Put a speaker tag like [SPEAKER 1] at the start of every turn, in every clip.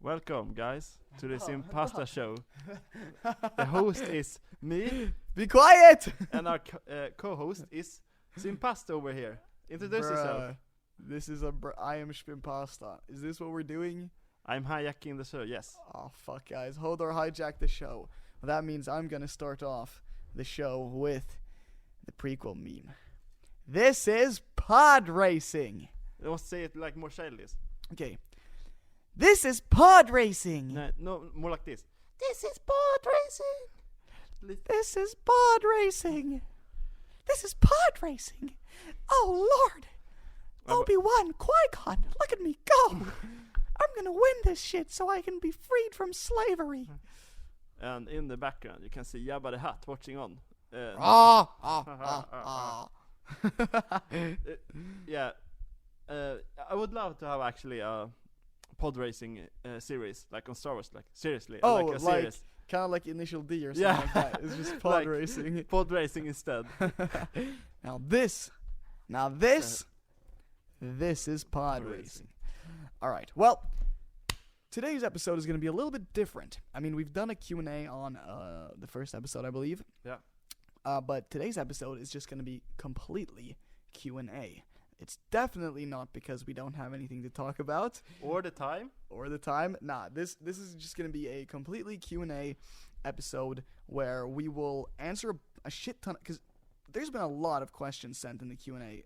[SPEAKER 1] Welcome, guys, to the Shpimpasta show. The host is me,
[SPEAKER 2] Be quiet!
[SPEAKER 1] and our co-host is Shpimpasta over here. Introduce yourself.
[SPEAKER 2] This is I am Shpimpasta. Is this what we're doing?
[SPEAKER 1] I'm hijacking the show, yes.
[SPEAKER 2] Oh, fuck, guys. Hodor hijacked the show. Well, that means I'm gonna start off the show with the prequel meme. This is pod racing.
[SPEAKER 1] Let's say it like more childish.
[SPEAKER 2] Okay. This is pod racing.
[SPEAKER 1] No, more like this.
[SPEAKER 2] This is pod racing. This is pod racing. This is pod racing. Oh, Lord. Obi-Wan, Qui-Gon, look at me go. I'm gonna win this shit so I can be freed from slavery.
[SPEAKER 1] And in the background, you can see Jabba the Hutt watching on. Yeah. I would love to have actually a pod racing series, like on Star Wars, like seriously.
[SPEAKER 2] Oh,
[SPEAKER 1] like a series.
[SPEAKER 2] Kind of like Initial D or something like that. It's just pod
[SPEAKER 1] Like
[SPEAKER 2] racing.
[SPEAKER 1] Pod racing instead.
[SPEAKER 2] Now this is pod racing. All right. Well, today's episode is going to be a little bit different. I mean, we've done a Q&A on the first episode, I believe.
[SPEAKER 1] Yeah.
[SPEAKER 2] But today's episode is just going to be completely Q&A. It's definitely not because we don't have anything to talk about.
[SPEAKER 1] Or the time.
[SPEAKER 2] Nah, this is just going to be a completely Q&A episode where we will answer a shit ton, because there's been a lot of questions sent in the Q&A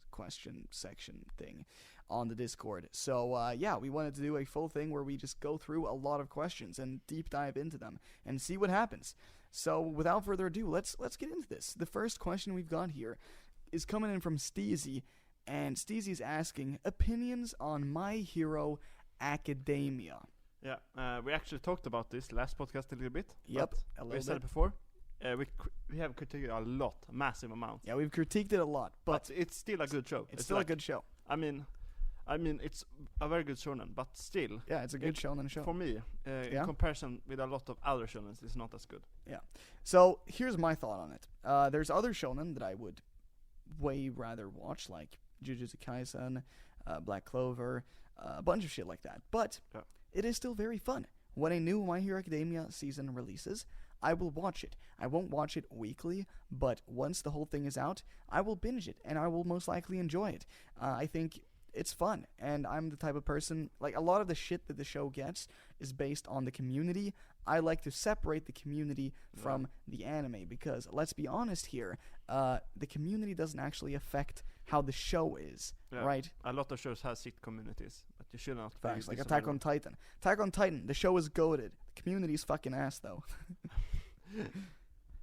[SPEAKER 2] question section thing on the Discord. So, yeah, we wanted to do a full thing where we just go through a lot of questions and deep dive into them and see what happens. So, without further ado, let's get into this. The first question we've got here is coming in from Steezy. And Steezy's asking opinions on My Hero Academia.
[SPEAKER 1] Yeah, we actually talked about this last podcast a little bit.
[SPEAKER 2] Yep, a little
[SPEAKER 1] we said
[SPEAKER 2] bit.
[SPEAKER 1] it before. We have critiqued a lot, massive amount.
[SPEAKER 2] Yeah, we've critiqued it a lot, but
[SPEAKER 1] it's still a good show.
[SPEAKER 2] It's still
[SPEAKER 1] like,
[SPEAKER 2] a good show.
[SPEAKER 1] I mean, it's a very good shonen, but still.
[SPEAKER 2] Yeah, it's a good shonen show.
[SPEAKER 1] For me, in comparison with a lot of other shonens, it's not as good.
[SPEAKER 2] Yeah. So here's my thought on it. There's other shonen that I would way rather watch, like Jujutsu Kaisen, Black Clover, a bunch of shit like that. But it is still very fun. When a new My Hero Academia season releases, I will watch it. I won't watch it weekly, but once the whole thing is out, I will binge it, and I will most likely enjoy it. I think it's fun, and I'm the type of person, like, a lot of the shit that the show gets is based on the community. I like to separate the community from the anime, because, let's be honest here, the community doesn't actually affect how the show is, right?
[SPEAKER 1] A lot of shows have sick communities, but you should not.
[SPEAKER 2] Facts, like Attack on Titan. Attack on Titan, the show is goated. The community's fucking ass, though.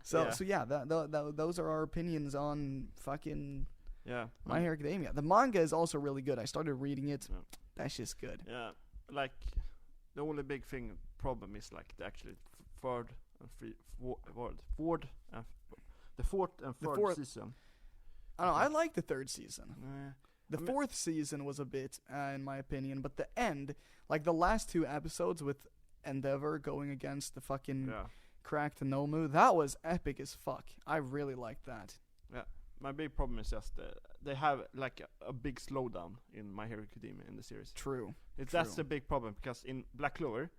[SPEAKER 2] So yeah, those are our opinions on fucking My Hero Academia. The manga is also really good. I started reading it. Yeah. That's just good.
[SPEAKER 1] Yeah, like the only big problem is like the fourth and third season.
[SPEAKER 2] I don't know. I like the third season. The fourth season was a bit, in my opinion, but the end, like the last two episodes with Endeavor going against the fucking cracked Nomu, that was epic as fuck. I really liked that.
[SPEAKER 1] Yeah, my big problem is just they have like a big slowdown in My Hero Academia in the series.
[SPEAKER 2] True.
[SPEAKER 1] That's a big problem, because in Black Clover,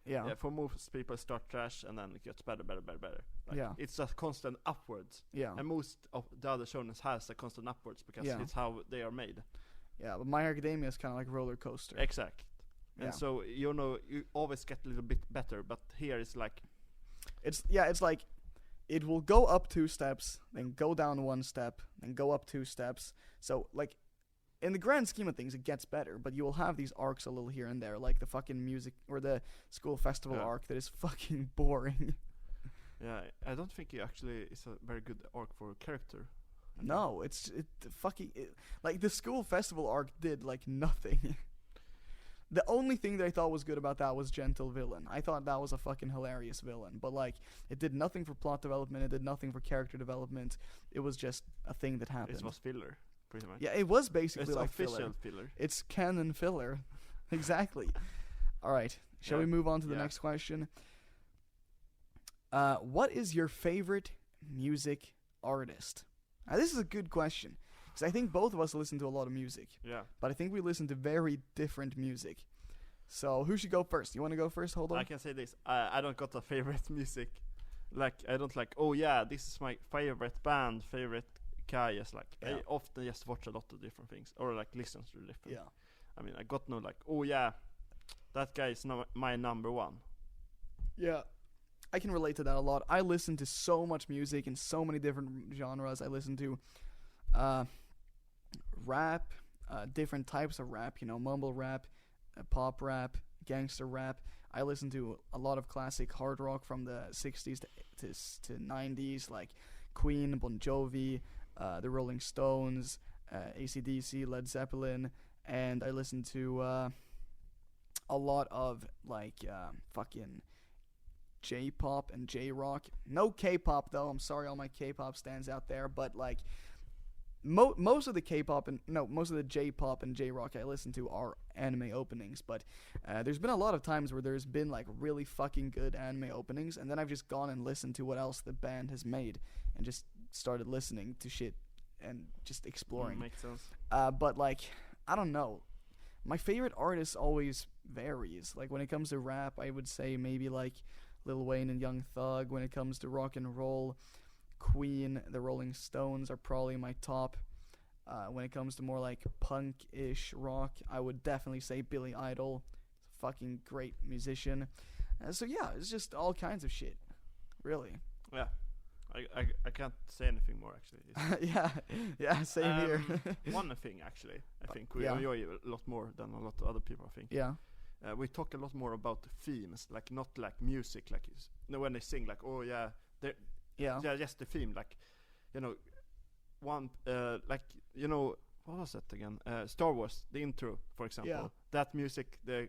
[SPEAKER 2] yeah,
[SPEAKER 1] for most people start trash and then it gets better. Like, it's a constant upwards.
[SPEAKER 2] Yeah.
[SPEAKER 1] And most of the other shonen has a constant upwards because it's how they are made.
[SPEAKER 2] Yeah, but My Hero Academia is kind of like roller coaster.
[SPEAKER 1] Exact. And so you always get a little bit better, but here it's like
[SPEAKER 2] it's like it will go up 2 steps, then go down 1 step, then go up 2 steps. So like in the grand scheme of things, it gets better, but you will have these arcs a little here and there, like the fucking music or the school festival arc that is fucking boring.
[SPEAKER 1] Yeah, I don't think it actually is a very good arc for a character.
[SPEAKER 2] No, like the school festival arc did like nothing. The only thing that I thought was good about that was Gentle Villain. I thought that was a fucking hilarious villain, but like it did nothing for plot development, it did nothing for character development. It was just a thing that happened.
[SPEAKER 1] It was filler, pretty much.
[SPEAKER 2] Yeah, it was basically
[SPEAKER 1] it's
[SPEAKER 2] like
[SPEAKER 1] official filler.
[SPEAKER 2] It's canon filler. Exactly. All right. Shall we move on to the next question? What is your favorite music artist? Now, this is a good question, because I think both of us listen to a lot of music.
[SPEAKER 1] Yeah.
[SPEAKER 2] But I think we listen to very different music. So who should go first? You want to go first? Hold on.
[SPEAKER 1] I can say this. I don't got a favorite music. Like I don't like. Oh yeah, this is my favorite band, favorite guy. Just like I often just watch a lot of different things, or like listen to different.
[SPEAKER 2] Yeah.
[SPEAKER 1] I mean, I got no like. Oh yeah, that guy is my number one.
[SPEAKER 2] Yeah. I can relate to that a lot. I listen to so much music in so many different genres. I listen to rap, different types of rap, mumble rap, pop rap, gangster rap. I listen to a lot of classic hard rock from the 60s to 90s, like Queen, Bon Jovi, the Rolling Stones, AC/DC, Led Zeppelin, and I listen to a lot of fucking J-pop and J-rock. No K-pop though. I'm sorry, all my K-pop stands out there, but like most of the J-pop and J-rock I listen to are anime openings. But there's been a lot of times where there's been like really fucking good anime openings, and then I've just gone and listened to what else the band has made and just started listening to shit and just exploring.
[SPEAKER 1] Makes sense.
[SPEAKER 2] But like, I don't know. My favorite artist always varies. Like when it comes to rap, I would say maybe like Lil Wayne and Young Thug. When it comes to rock and roll, Queen, the Rolling Stones are probably my top. When it comes to more like punk-ish rock, I would definitely say Billy Idol. Fucking great musician. So yeah, it's just all kinds of shit, really.
[SPEAKER 1] Yeah, I can't say anything more actually.
[SPEAKER 2] yeah, same here.
[SPEAKER 1] One thing actually, I think we enjoy a lot more than a lot of other people. I think.
[SPEAKER 2] Yeah.
[SPEAKER 1] We talk a lot more about the themes, like not like music, like when they sing, like oh yeah, just the theme, like one what was that again? Star Wars, the intro, for example.
[SPEAKER 2] Yeah.
[SPEAKER 1] That music, the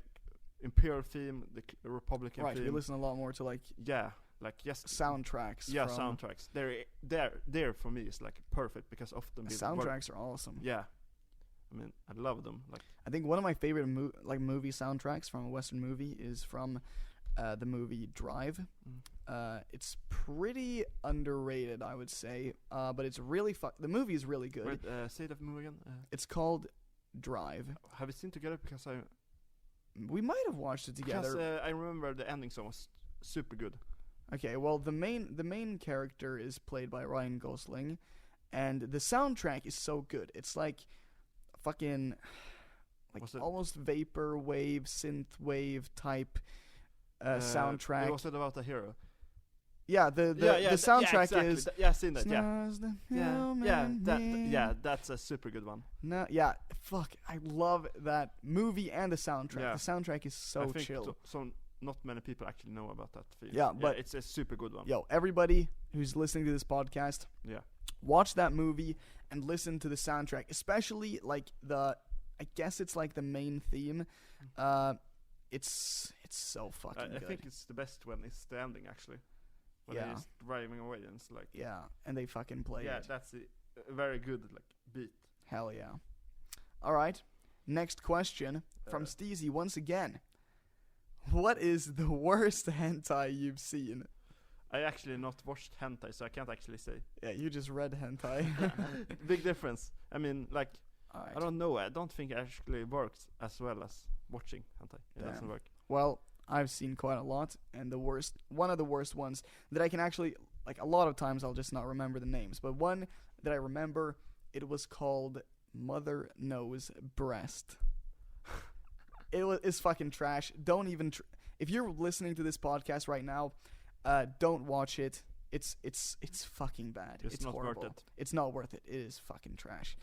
[SPEAKER 1] Imperial theme, the Republican theme.
[SPEAKER 2] Right, we listen a lot more to like soundtracks.
[SPEAKER 1] Yeah, soundtracks. They're for me is like perfect because often
[SPEAKER 2] soundtracks are awesome.
[SPEAKER 1] Yeah. I mean, I love them. Like,
[SPEAKER 2] I think one of my favorite movie soundtracks from a Western movie is from the movie Drive. It's pretty underrated, I would say, but it's really the movie is really good.
[SPEAKER 1] Wait, say that movie again.
[SPEAKER 2] It's called Drive.
[SPEAKER 1] Have we seen together? Because
[SPEAKER 2] we might have watched it together.
[SPEAKER 1] Because I remember the ending song was super good.
[SPEAKER 2] Okay, well the main character is played by Ryan Gosling, and the soundtrack is so good. It's like fucking almost vaporwave, synthwave type soundtrack.
[SPEAKER 1] Was it about a hero?
[SPEAKER 2] Yeah, the soundtrack
[SPEAKER 1] exactly.
[SPEAKER 2] is.
[SPEAKER 1] Yeah, I've seen that. That's a super good one.
[SPEAKER 2] No, yeah, fuck, I love that movie and the soundtrack.
[SPEAKER 1] Yeah.
[SPEAKER 2] The soundtrack is so chill.
[SPEAKER 1] So not many people actually know about that film.
[SPEAKER 2] Yeah, but
[SPEAKER 1] it's a super good one.
[SPEAKER 2] Yo, everybody who's listening to this podcast, watch that movie and listen to the soundtrack, especially like I guess it's like the main theme. It's so fucking good.
[SPEAKER 1] I think it's the best when it's the ending actually. When he's driving away and it's like
[SPEAKER 2] and they fucking play it.
[SPEAKER 1] Yeah, that's a very good like beat.
[SPEAKER 2] Hell yeah. All right. Next question from Steezy once again. What is the worst hentai you've seen?
[SPEAKER 1] I actually not watched hentai, so I can't actually say.
[SPEAKER 2] Yeah, you just read hentai.
[SPEAKER 1] Big difference. I mean, like,
[SPEAKER 2] right.
[SPEAKER 1] I don't know. I don't think it actually works as well as watching hentai. It doesn't work.
[SPEAKER 2] Well, I've seen quite a lot, and one of the worst ones that I can actually, like, a lot of times I'll just not remember the names, but one that I remember, it was called Mother Knows Breast. It's fucking trash. Don't even if you're listening to this podcast right now, don't watch it. It's fucking bad. It's
[SPEAKER 1] not
[SPEAKER 2] horrible.
[SPEAKER 1] worth it.
[SPEAKER 2] It's not worth it. It is fucking trash.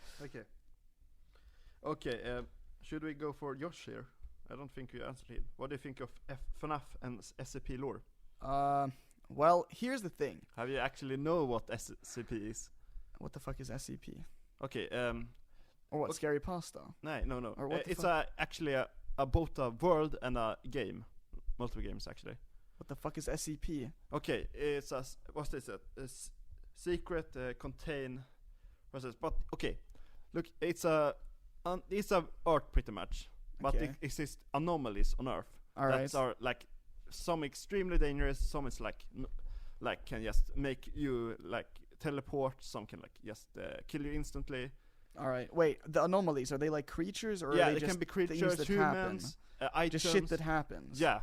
[SPEAKER 1] Okay. Should we go for Josh here? I don't think you answered it. What do you think of FNAF and SCP lore?
[SPEAKER 2] Well, here's the thing.
[SPEAKER 1] Have you actually know what SCP is?
[SPEAKER 2] What the fuck is SCP?
[SPEAKER 1] Okay.
[SPEAKER 2] Or what? Scary Pasta?
[SPEAKER 1] No.
[SPEAKER 2] Or what
[SPEAKER 1] it's actually both a world and a game. Multiple games actually.
[SPEAKER 2] What the fuck is SCP?
[SPEAKER 1] Okay, it's what's this? A secret contain. What's this? But okay, look, it's a Earth pretty much, but it exists anomalies on Earth.
[SPEAKER 2] All right.
[SPEAKER 1] That are like some extremely dangerous. Some is like can just make you like teleport. Some can like just kill you instantly.
[SPEAKER 2] All right. Wait, the anomalies, are they like creatures or are they
[SPEAKER 1] can be creatures, humans, items.
[SPEAKER 2] Just shit that happens.
[SPEAKER 1] Yeah.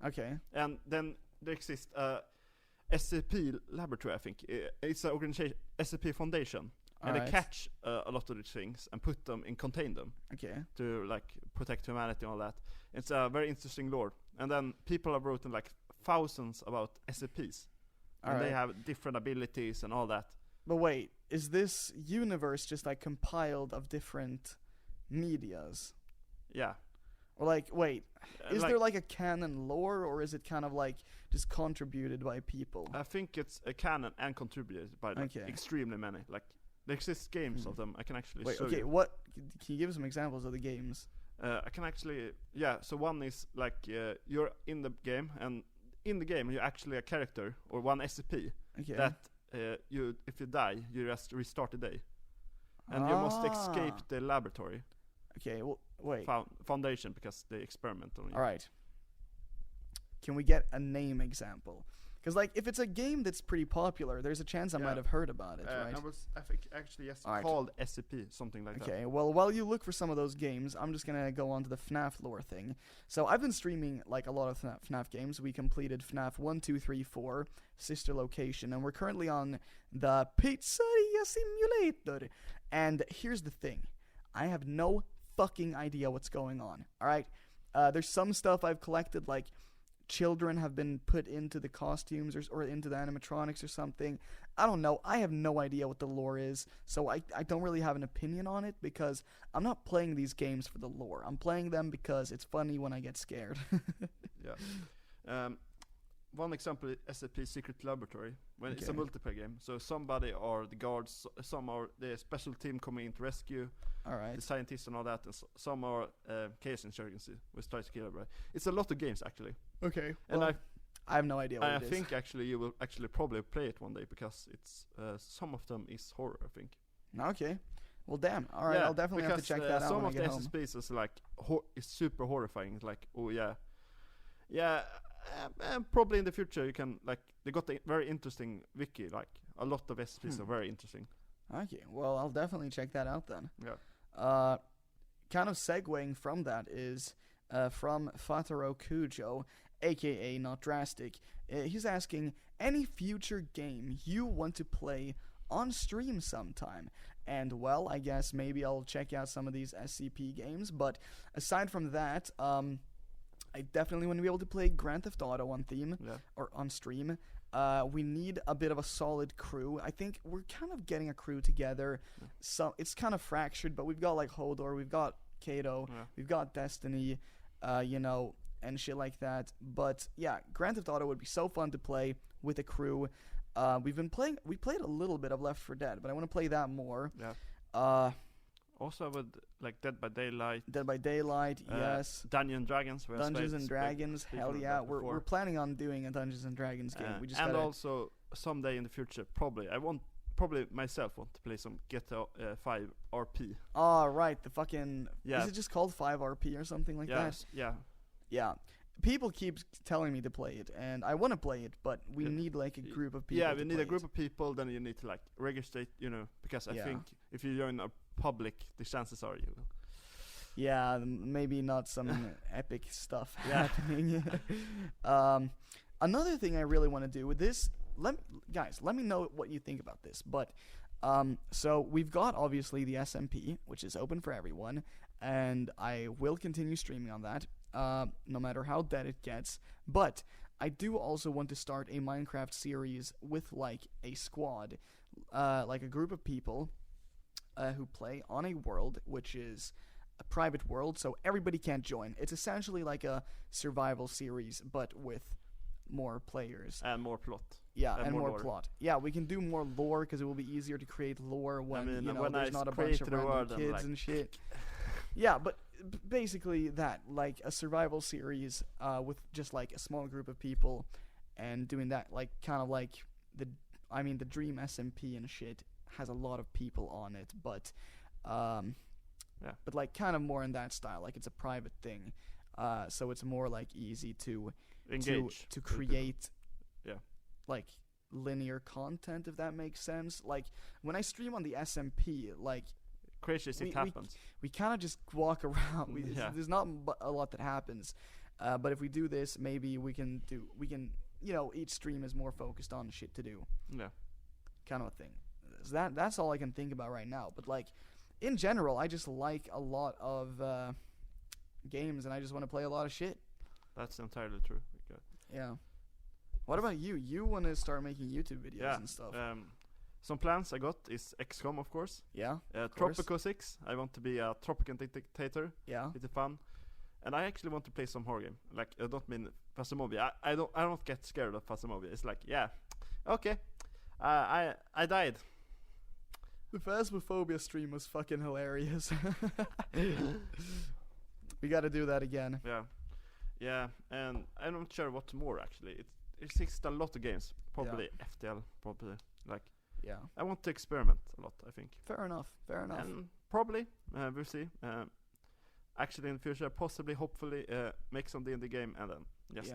[SPEAKER 2] Okay.
[SPEAKER 1] And then there exists SCP Laboratory, I think. It's an organization, SCP Foundation. And they catch a lot of these things and put them and contain them.
[SPEAKER 2] Okay.
[SPEAKER 1] To like protect humanity and all that. It's a very interesting lore. And then people have written like thousands about SCPs. And they have different abilities and all that.
[SPEAKER 2] But wait, is this universe just like compiled of different medias?
[SPEAKER 1] Yeah.
[SPEAKER 2] Or like, wait, is there like a canon lore, or is it kind of like just contributed by people?
[SPEAKER 1] I think it's a canon and contributed by like extremely many. Like there exist games of them. I can actually show you.
[SPEAKER 2] What can you give some examples of the games?
[SPEAKER 1] I can actually, so one is like you're in the game, and in the game you're actually a character or one SCP that if you die, you just restart the day, and you must escape the laboratory.
[SPEAKER 2] Okay, well, wait.
[SPEAKER 1] Foundation, because they experiment on you.
[SPEAKER 2] All right. Can we get a name example? Because like, if it's a game that's pretty popular, there's a chance I might have heard about it, right?
[SPEAKER 1] I think actually called SCP, something like that.
[SPEAKER 2] Okay, well, while you look for some of those games, I'm just gonna go on to the FNAF lore thing. So I've been streaming like a lot of FNAF games. We completed FNAF 1, 2, 3, 4, Sister Location, and we're currently on the Pizzeria Simulator. And here's the thing. I have no fucking idea what's going on, alright? There's some stuff I've collected, like children have been put into the costumes or into the animatronics or something. I don't know. I have no idea what the lore is, so I don't really have an opinion on it, because I'm not playing these games for the lore. I'm playing them because it's funny when I get scared.
[SPEAKER 1] Yeah. One example is SCP Secret Laboratory, when it's a multiplayer game. So somebody are the guards, some are the special team coming in to rescue the scientists and all that, and some are chaos insurgency, which tries to kill everybody. It's a lot of games actually.
[SPEAKER 2] Okay.
[SPEAKER 1] And
[SPEAKER 2] well, I have no idea what it is.
[SPEAKER 1] I think actually you will actually probably play it one day, because it's some of them is horror, I think.
[SPEAKER 2] Okay. Well, damn. All right, I'll definitely have to check that out
[SPEAKER 1] some
[SPEAKER 2] when I get home.
[SPEAKER 1] of the SCPs is like is super horrifying. It's like, oh yeah. Probably in the future you can like, they got a very interesting wiki, like a lot of SCPs are very interesting.
[SPEAKER 2] Okay, well, I'll definitely check that out then.
[SPEAKER 1] Yeah.
[SPEAKER 2] Kind of segueing from that is from Fataro Kujo, aka Not Drastic. He's asking, any future game you want to play on stream sometime? And well, I guess maybe I'll check out some of these SCP games, but aside from that, I definitely want to be able to play Grand Theft Auto on theme or on stream. We need a bit of a solid crew. I think we're kind of getting a crew together. So it's kind of fractured, but we've got like Hodor, we've got Kato, we've got Destiny, and shit like that. But yeah, Grand Theft Auto would be so fun to play with a crew. We played a little bit of Left 4 Dead, but I want to play that more.
[SPEAKER 1] Yeah. Also with like Dead by Daylight.
[SPEAKER 2] Dead by Daylight, yes.
[SPEAKER 1] Dungeons and Dragons,
[SPEAKER 2] hell yeah. We're planning on doing a Dungeons and Dragons game. We just
[SPEAKER 1] also someday in the future, probably myself want to play some GTA 5 RP.
[SPEAKER 2] Oh, right, the fucking is it just called 5 RP or something like that? Yeah. People keep telling me to play it, and I want to play it, but we need like a group of people.
[SPEAKER 1] Yeah, we need a group of people. Then you need to like register, because I think if you join a public, the chances are you will.
[SPEAKER 2] Yeah, maybe not some epic stuff happening. Another thing I really want to do with this, guys, let me know what you think about this. But so we've got obviously the SMP, which is open for everyone, and I will continue streaming on that. No matter how dead it gets. But I do also want to start a Minecraft series with like a squad, like a group of people who play on a world which is a private world, so everybody can't join. It's essentially like a survival series, but with more players.
[SPEAKER 1] And more plot.
[SPEAKER 2] Yeah, and more plot. Yeah, we can do more lore, because it will be easier to create lore when, there's not a bunch of random kids and shit. Yeah, but basically that, like a survival series with just like a small group of people, and doing that, like kind of like the Dream SMP and shit has a lot of people on it, but but like kind of more in that style, like it's a private thing, so it's more like easy to engage to create like linear content, if that makes sense. Like when I stream on the SMP, like
[SPEAKER 1] crazy shit happens.
[SPEAKER 2] We kind of just walk around. There's not a lot that happens. But if we do this, maybe we can, each stream is more focused on shit to do.
[SPEAKER 1] Yeah.
[SPEAKER 2] Kind of a thing. So that's all I can think about right now. But like, in general, I just like a lot of games, and I just want to play a lot of shit.
[SPEAKER 1] That's entirely true. Okay.
[SPEAKER 2] Yeah. What about you? You want to start making YouTube videos and stuff.
[SPEAKER 1] Some plans I got is XCOM, of course.
[SPEAKER 2] Yeah.
[SPEAKER 1] Tropico 6. I want to be a tropical dictator.
[SPEAKER 2] Yeah.
[SPEAKER 1] It's fun. And I actually want to play some horror game. Like, I don't mean Phasmophobia. I don't get scared of Phasmophobia. It's like, yeah, okay. I died.
[SPEAKER 2] The Phasmophobia stream was fucking hilarious. We got to do that again.
[SPEAKER 1] Yeah, and I'm not sure what more actually. It exists a lot of games. Probably FTL. Probably like.
[SPEAKER 2] Yeah.
[SPEAKER 1] I want to experiment a lot. I think.
[SPEAKER 2] Fair enough.
[SPEAKER 1] And probably we'll see. Actually, in the future, possibly, hopefully, make some D&D game, and then just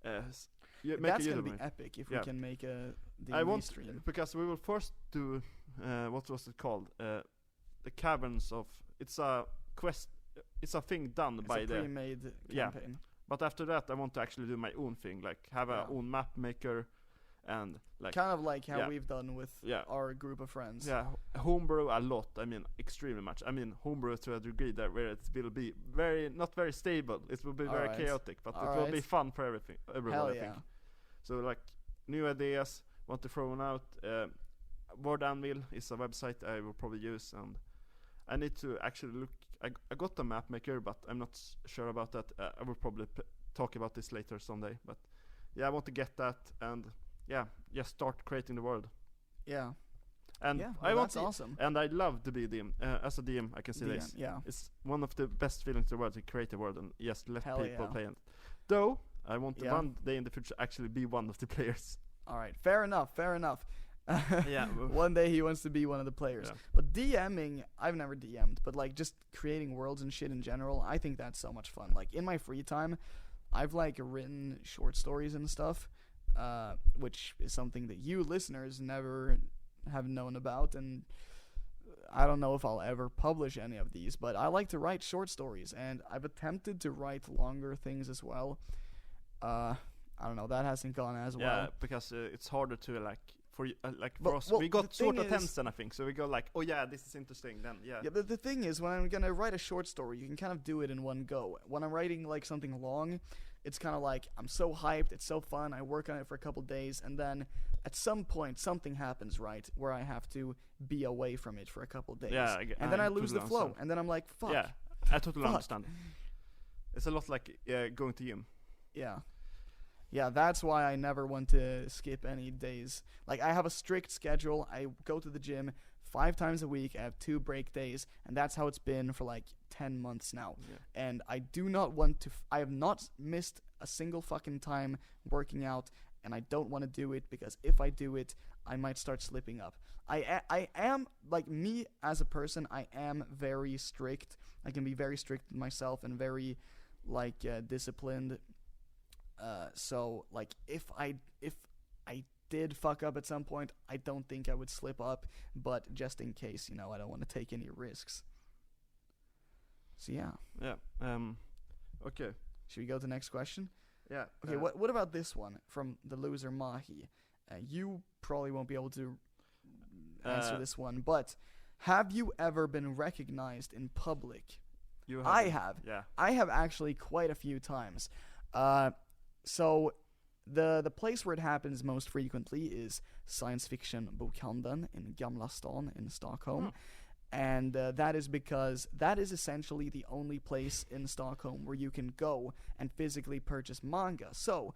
[SPEAKER 2] that's gonna be epic if we can make a D&D stream.
[SPEAKER 1] Because we will first do what was it called? The Caverns of. It's a quest. It's a thing done by the
[SPEAKER 2] pre-made campaign.
[SPEAKER 1] But after that, I want to actually do my own thing, like have a own map maker, and like
[SPEAKER 2] kind of like how we've done with our group of friends.
[SPEAKER 1] Yeah, homebrew a lot. I mean, extremely much. I mean, homebrew to a degree that where it will be not very stable. It will be very chaotic, but it will be fun for everyone. I think. So like new ideas, want to throw them out. Word Anvil is a website I will probably use, and I need to actually look. I got the map maker, but I'm not sure about that. I will probably talk about this later someday. But yeah, I want to get that, and just start creating the world.
[SPEAKER 2] Yeah.
[SPEAKER 1] And
[SPEAKER 2] that's awesome.
[SPEAKER 1] And I love to be a DM. As a DM, I can see this.
[SPEAKER 2] Yeah.
[SPEAKER 1] It's one of the best feelings in the world to create a world and just let people play it. Though I want to one day in the future actually be one of the players.
[SPEAKER 2] All right, fair enough.
[SPEAKER 1] Yeah.
[SPEAKER 2] One day he wants to be one of the players. Yeah. But DMing, I've never DM'd, but like just creating worlds and shit in general, I think that's so much fun. Like in my free time, I've like written short stories and stuff, which is something that you listeners never have known about, and I don't know if I'll ever publish any of these, but I like to write short stories, and I've attempted to write longer things as well. I don't know, that hasn't gone as well.
[SPEAKER 1] Yeah, because it's harder to for us, we got sort of attention, I think. So we go like, oh yeah, this is interesting. Then yeah.
[SPEAKER 2] But the thing is, when I'm gonna write a short story, you can kind of do it in one go. When I'm writing like something long, it's kind of like I'm so hyped, it's so fun. I work on it for a couple days, and then at some point something happens, right, where I have to be away from it for a couple days.
[SPEAKER 1] Yeah,
[SPEAKER 2] and then I lose the flow, and then I'm like, fuck.
[SPEAKER 1] Yeah, I totally understand. It's a lot like going to gym.
[SPEAKER 2] Yeah. Yeah, that's why I never want to skip any days. Like, I have a strict schedule. I go to the gym 5 times a week. I have 2 break days, and that's how it's been for like 10 months now. Yeah. And I do not want to. I have not missed a single fucking time working out, and I don't want to do it because if I do it, I might start slipping up. I am, like, me as a person, I am very strict. I can be very strict with myself and very, like, disciplined. So like if I did fuck up at some point, I don't think I would slip up, but just in case, I don't want to take any risks. So yeah. Okay. Should we go to the next question?
[SPEAKER 1] Yeah.
[SPEAKER 2] Okay, what about this one from the loser Mahi? You probably won't be able to answer this one, but have you ever been recognized in public? I have. Yeah. I have actually quite a few times. So the place where it happens most frequently is Science Fiction Bokhandeln in Gamla Stan in Stockholm. And that is because that is essentially the only place in Stockholm where you can go and physically purchase manga. So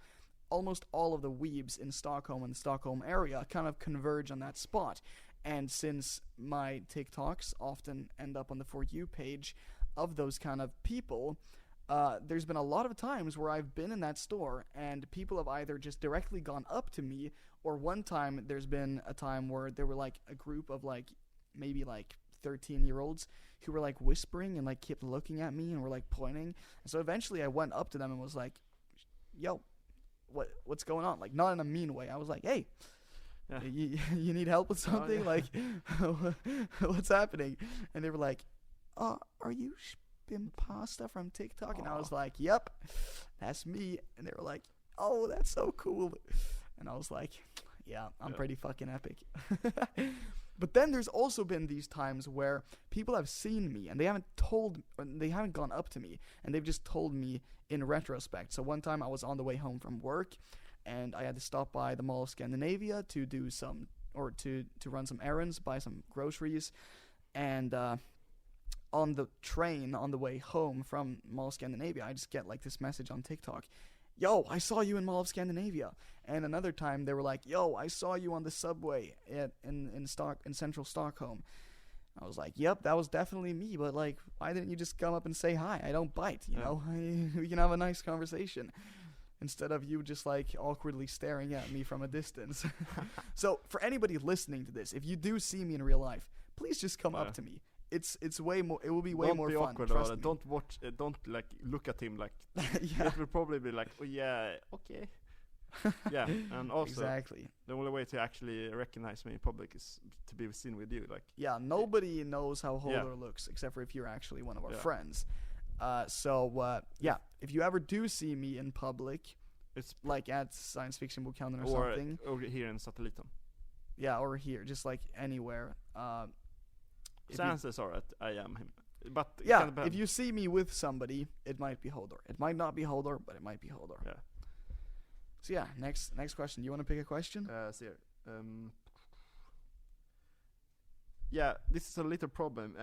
[SPEAKER 2] almost all of the weebs in Stockholm and the Stockholm area kind of converge on that spot. And since my TikToks often end up on the For You page of those kind of people, there's been a lot of times where I've been in that store and people have either just directly gone up to me, or one time there's been a time where there were like a group of like maybe like 13-year-olds who were like whispering and like kept looking at me and were like pointing. And so eventually I went up to them and was like, yo, what's going on? Like, not in a mean way. I was like, hey,
[SPEAKER 1] Yeah.
[SPEAKER 2] You need help with something? Like, what's happening? And they were like, are you Shpimpasta from TikTok? And I was like, yep, that's me. And they were like, oh, that's so cool. And I was like, yeah, I'm pretty fucking epic. But then there's also been these times where people have seen me and they haven't gone up to me, and they've just told me in retrospect. So one time I was on the way home from work, and I had to stop by the Mall of Scandinavia to do to run some errands, buy some groceries, and on the train on the way home from Mall of Scandinavia, I just get like this message on TikTok. Yo, I saw you in Mall of Scandinavia. And another time they were like, yo, I saw you on the subway in central Stockholm. I was like, yep, that was definitely me, but like, why didn't you just come up and say hi? I don't bite, you know? We can have a nice conversation instead of you just like awkwardly staring at me from a distance. So for anybody listening to this, if you do see me in real life, please just come up to me. It's way more. It will be way more fun.
[SPEAKER 1] Don't be awkward about it. Don't watch. Don't like look at him like.
[SPEAKER 2] Yeah.
[SPEAKER 1] It will probably be like, oh yeah, okay. Yeah, and also
[SPEAKER 2] exactly.
[SPEAKER 1] The only way to actually recognize me in public is to be seen with you. Like.
[SPEAKER 2] Yeah, nobody knows how Hodor looks except for if you're actually one of our friends. Yeah, if you ever do see me in public, it's like at Science Fiction Bokhandeln or something,
[SPEAKER 1] or here in Satelliten.
[SPEAKER 2] Yeah, or here, just like anywhere.
[SPEAKER 1] Chances are that I am him. But
[SPEAKER 2] yeah, if you see me with somebody, it might be Hodor. It might not be Hodor, but it might be Hodor.
[SPEAKER 1] Yeah.
[SPEAKER 2] So yeah, next question. You want to pick a question?
[SPEAKER 1] So yeah, this is a little problem.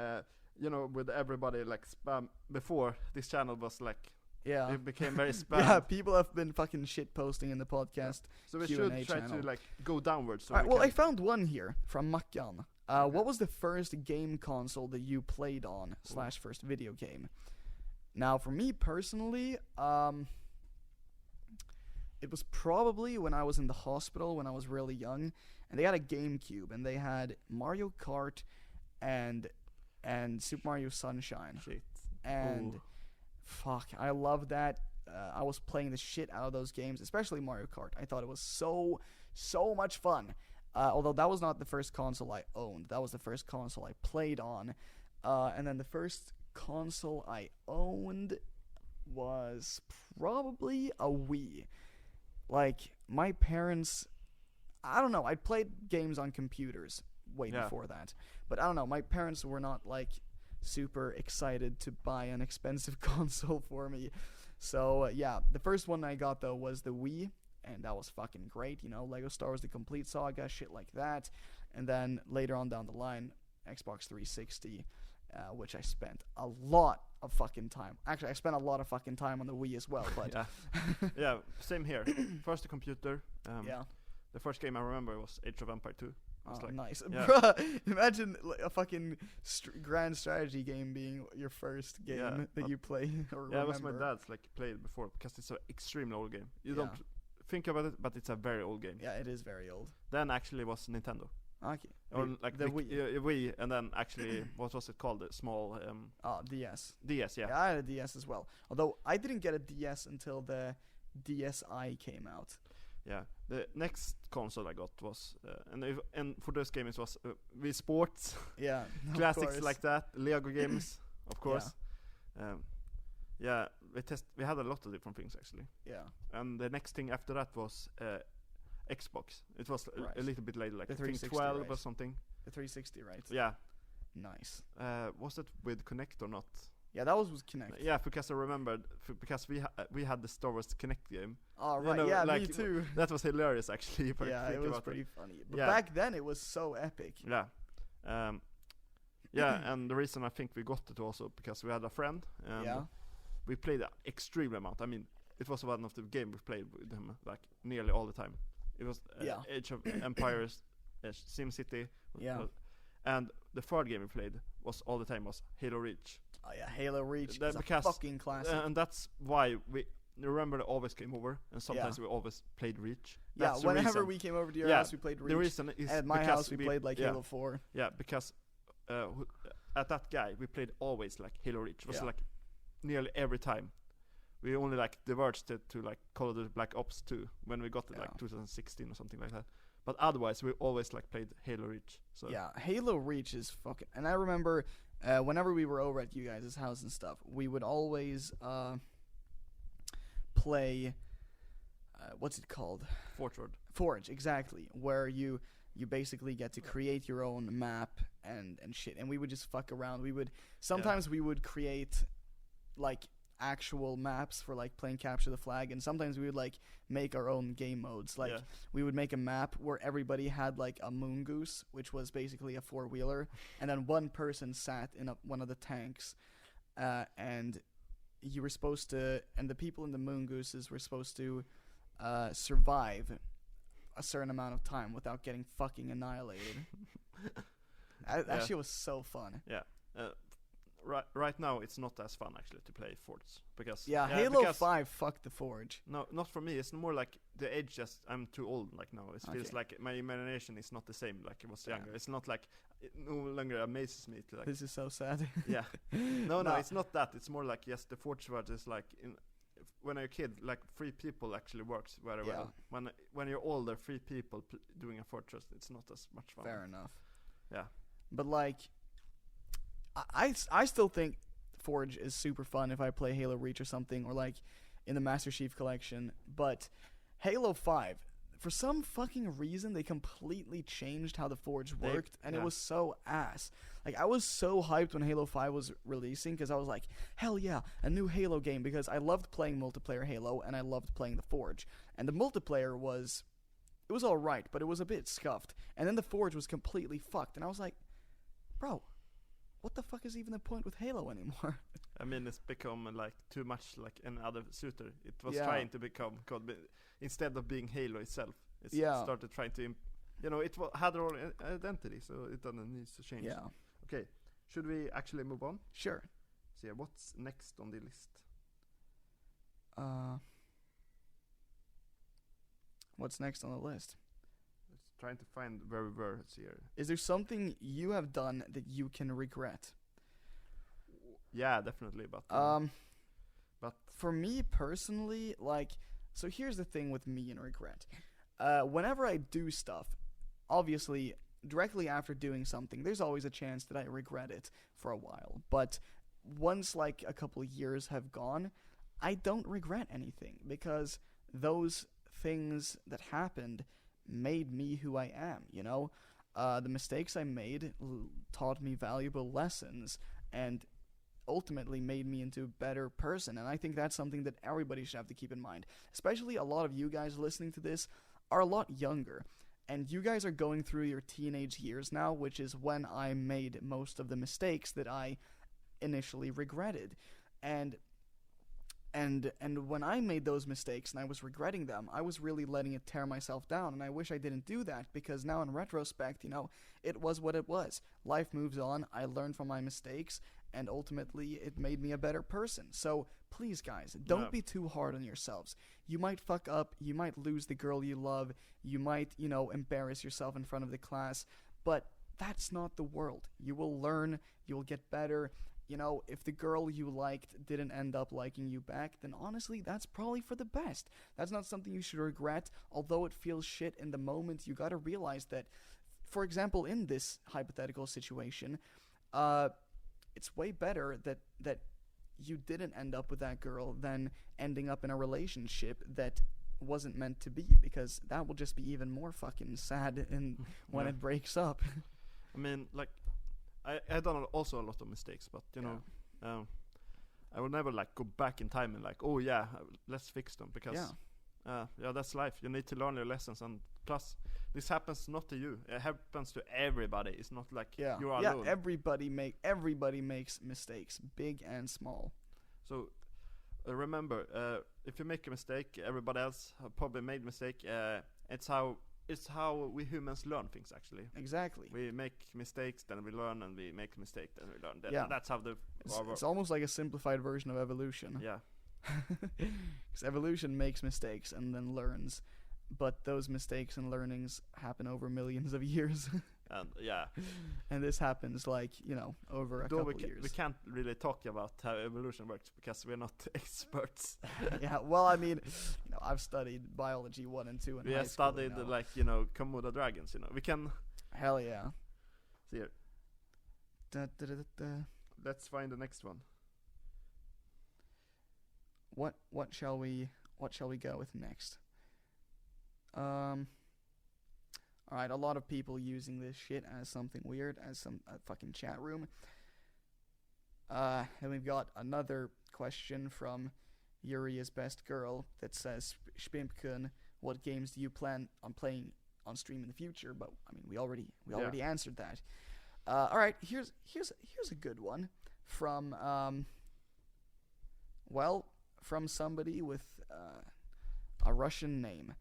[SPEAKER 1] You know, with everybody like spam before this channel was like.
[SPEAKER 2] Yeah.
[SPEAKER 1] It became very spam.
[SPEAKER 2] Yeah, people have been fucking shit posting in the podcast.
[SPEAKER 1] So we
[SPEAKER 2] Q&A
[SPEAKER 1] should try
[SPEAKER 2] channel.
[SPEAKER 1] to like go downwards. So
[SPEAKER 2] well, I found one here from Mackan. What was the first game console that you played on / first video game? Now, for me personally, it was probably when I was in the hospital when I was really young, and they had a GameCube, and they had Mario Kart and Super Mario Sunshine.
[SPEAKER 1] Shit.
[SPEAKER 2] And fuck, I love that. I was playing the shit out of those games, especially Mario Kart. I thought it was so much fun. Although that was not the first console I owned. That was the first console I played on. And then the first console I owned was probably a Wii. Like, my parents... I don't know, I played games on computers way before that. But I don't know, my parents were not, like, super excited to buy an expensive console for me. So, yeah, the first one I got, though, was the Wii. And that was fucking great, you know, Lego Star Wars The Complete Saga, shit like that. And then later on down the line, Xbox 360, which I spent a lot of fucking time. Actually, I spent a lot of fucking time on the Wii as well, but...
[SPEAKER 1] Yeah, same here. First the computer.
[SPEAKER 2] Yeah.
[SPEAKER 1] The first game I remember was Age of Empire 2.
[SPEAKER 2] Like, nice.
[SPEAKER 1] Yeah.
[SPEAKER 2] Bruh, imagine a fucking grand strategy game being your first game that you play or remember.
[SPEAKER 1] Yeah, it was my dad's, like, played before, because it's an extremely old game. You don't... think about it, but it's a very old game.
[SPEAKER 2] Yeah, it is very old.
[SPEAKER 1] Then actually was Nintendo.
[SPEAKER 2] Okay.
[SPEAKER 1] Or like the Wii, and then actually what was it called? The small
[SPEAKER 2] DS.
[SPEAKER 1] DS, yeah.
[SPEAKER 2] Yeah, I had a DS as well. Although I didn't get a DS until the DSi came out.
[SPEAKER 1] Yeah. The next console I got was and for those games was Wii Sports.
[SPEAKER 2] Yeah.
[SPEAKER 1] Classics like that, Lego games, of course. Yeah. We had a lot of different things actually.
[SPEAKER 2] Yeah.
[SPEAKER 1] And the next thing after that was Xbox. It was a little bit later, like
[SPEAKER 2] the 360,
[SPEAKER 1] 12
[SPEAKER 2] right?
[SPEAKER 1] or something.
[SPEAKER 2] The 360, right?
[SPEAKER 1] Yeah.
[SPEAKER 2] Nice.
[SPEAKER 1] Was it with Kinect or not?
[SPEAKER 2] Yeah, that was with Kinect.
[SPEAKER 1] Yeah, because I remembered because we had the Star Wars Kinect game.
[SPEAKER 2] Oh right,
[SPEAKER 1] you know,
[SPEAKER 2] yeah,
[SPEAKER 1] like,
[SPEAKER 2] me too.
[SPEAKER 1] That was hilarious actually.
[SPEAKER 2] Yeah, it was pretty funny. But back then it was so epic.
[SPEAKER 1] Yeah. Yeah, and the reason I think we got it also because we had a friend and we played an extreme amount. I mean, it was one of the games we played with him like nearly all the time. It was Age of Empires, SimCity.
[SPEAKER 2] Yeah.
[SPEAKER 1] And the third game we played was all the time was Halo Reach.
[SPEAKER 2] Oh yeah, Halo Reach is a fucking classic.
[SPEAKER 1] And that's why we remember always came over, and sometimes we always played Reach. That's
[SPEAKER 2] whenever we came over to your house, we played Reach.
[SPEAKER 1] The reason is
[SPEAKER 2] at my house we played like Halo 4.
[SPEAKER 1] Yeah, because at that guy we played always like Halo Reach. It was like nearly every time. We only like diverged it to like Call of Duty Black Ops 2 when we got it like 2016 or something like that. But otherwise, we always like played Halo Reach. So
[SPEAKER 2] yeah, Halo Reach is fucking. And I remember whenever we were over at you guys' house and stuff, we would always play. What's it called? Forge, exactly. Where you basically get to create your own map and shit. And we would just fuck around. We would sometimes we would create like actual maps for like playing capture the flag, and sometimes we would like make our own game modes. Like we would make a map where everybody had like a moon goose, which was basically a 4-wheeler, and then one person sat in one of the tanks, and you were supposed to, and the people in the moon gooses were supposed to survive a certain amount of time without getting fucking annihilated. That shit was so fun.
[SPEAKER 1] Yeah. Right now it's not as fun actually to play Forge because
[SPEAKER 2] Halo 5 fucked the Forge.
[SPEAKER 1] No, not for me. It's more like the age. Just I'm too old. Like now, it feels like my imagination is not the same like it was younger. It's not like it no longer amazes me to like.
[SPEAKER 2] This is so sad.
[SPEAKER 1] Yeah, no, it's not that. It's more like the Forge world is like when you're a kid, like 3 people actually works very well. When you're older, 3 people doing a fortress, it's not as much fun.
[SPEAKER 2] Fair enough.
[SPEAKER 1] Yeah,
[SPEAKER 2] but like. I still think Forge is super fun if I play Halo Reach or something, or like in the Master Chief Collection. But Halo 5, for some fucking reason, they completely changed how the Forge worked, and it was so ass. Like, I was so hyped when Halo 5 was releasing, because I was like, hell yeah, a new Halo game, because I loved playing multiplayer Halo, and I loved playing the Forge. And the multiplayer was alright, but it was a bit scuffed. And then the Forge was completely fucked, and I was like, bro, what the fuck is even the point with Halo anymore?
[SPEAKER 1] I mean, it's become like too much like any other shooter. It was trying to become instead of being Halo itself. It started trying to, it had their own identity, so it doesn't need to change.
[SPEAKER 2] Yeah.
[SPEAKER 1] Okay, should we actually move on?
[SPEAKER 2] Sure.
[SPEAKER 1] So what's next on the list?
[SPEAKER 2] What's next on the list?
[SPEAKER 1] Trying to find where we were here.
[SPEAKER 2] Is there something you have done that you can regret?
[SPEAKER 1] Yeah, definitely. But
[SPEAKER 2] for me personally, like, so here's the thing with me and regret. Whenever I do stuff, obviously, directly after doing something, there's always a chance that I regret it for a while. But once like a couple of years have gone, I don't regret anything, because those things that happened made me who I am, the mistakes I made taught me valuable lessons and ultimately made me into a better person. And I think that's something that everybody should have to keep in mind, especially a lot of you guys listening to this are a lot younger, and you guys are going through your teenage years now, which is when I made most of the mistakes that I initially regretted. And when I made those mistakes and I was regretting them, I was really letting it tear myself down, and I wish I didn't do that, because now in retrospect, it was what it was. Life moves on, I learned from my mistakes, and ultimately it made me a better person. So please guys, don't be too hard on yourselves. You might fuck up, you might lose the girl you love, you might, embarrass yourself in front of the class, but that's not the world. You will learn, you'll get better. If the girl you liked didn't end up liking you back, then honestly, that's probably for the best. That's not something you should regret, although it feels shit in the moment. You gotta realize that, for example, in this hypothetical situation, it's way better that you didn't end up with that girl than ending up in a relationship that wasn't meant to be, because that will just be even more fucking sad when it breaks up.
[SPEAKER 1] I mean, like, I done also a lot of mistakes, but I will never like go back in time and like, oh yeah, let's fix them, because that's life. You need to learn your lessons, and plus this happens not to you, it happens to everybody. It's not like you are alone.
[SPEAKER 2] Everybody makes mistakes, big and small.
[SPEAKER 1] So remember, if you make a mistake, everybody else have probably made a mistake. It's how we humans learn things, actually.
[SPEAKER 2] Exactly.
[SPEAKER 1] We make mistakes, then we learn, and we make a mistake, then we learn. That's how
[SPEAKER 2] it's almost like a simplified version of evolution.
[SPEAKER 1] Yeah.
[SPEAKER 2] Because evolution makes mistakes and then learns, but those mistakes and learnings happen over millions of years.
[SPEAKER 1] And
[SPEAKER 2] and this happens like, over a couple years.
[SPEAKER 1] We can't really talk about how evolution works because we're not experts.
[SPEAKER 2] Yeah, well, I mean, I've studied biology 1 and 2 in high school.
[SPEAKER 1] We studied like, Komodo dragons, we can.
[SPEAKER 2] Hell yeah.
[SPEAKER 1] See here. Let's find the next one.
[SPEAKER 2] What shall we go with next? Alright, a lot of people using this shit as something weird, as some fucking chat room. And we've got another question from Yuria's best girl that says, Shpimpkun, what games do you plan on playing on stream in the future? But I mean, we already answered that. Alright, here's a good one from from somebody with a Russian name.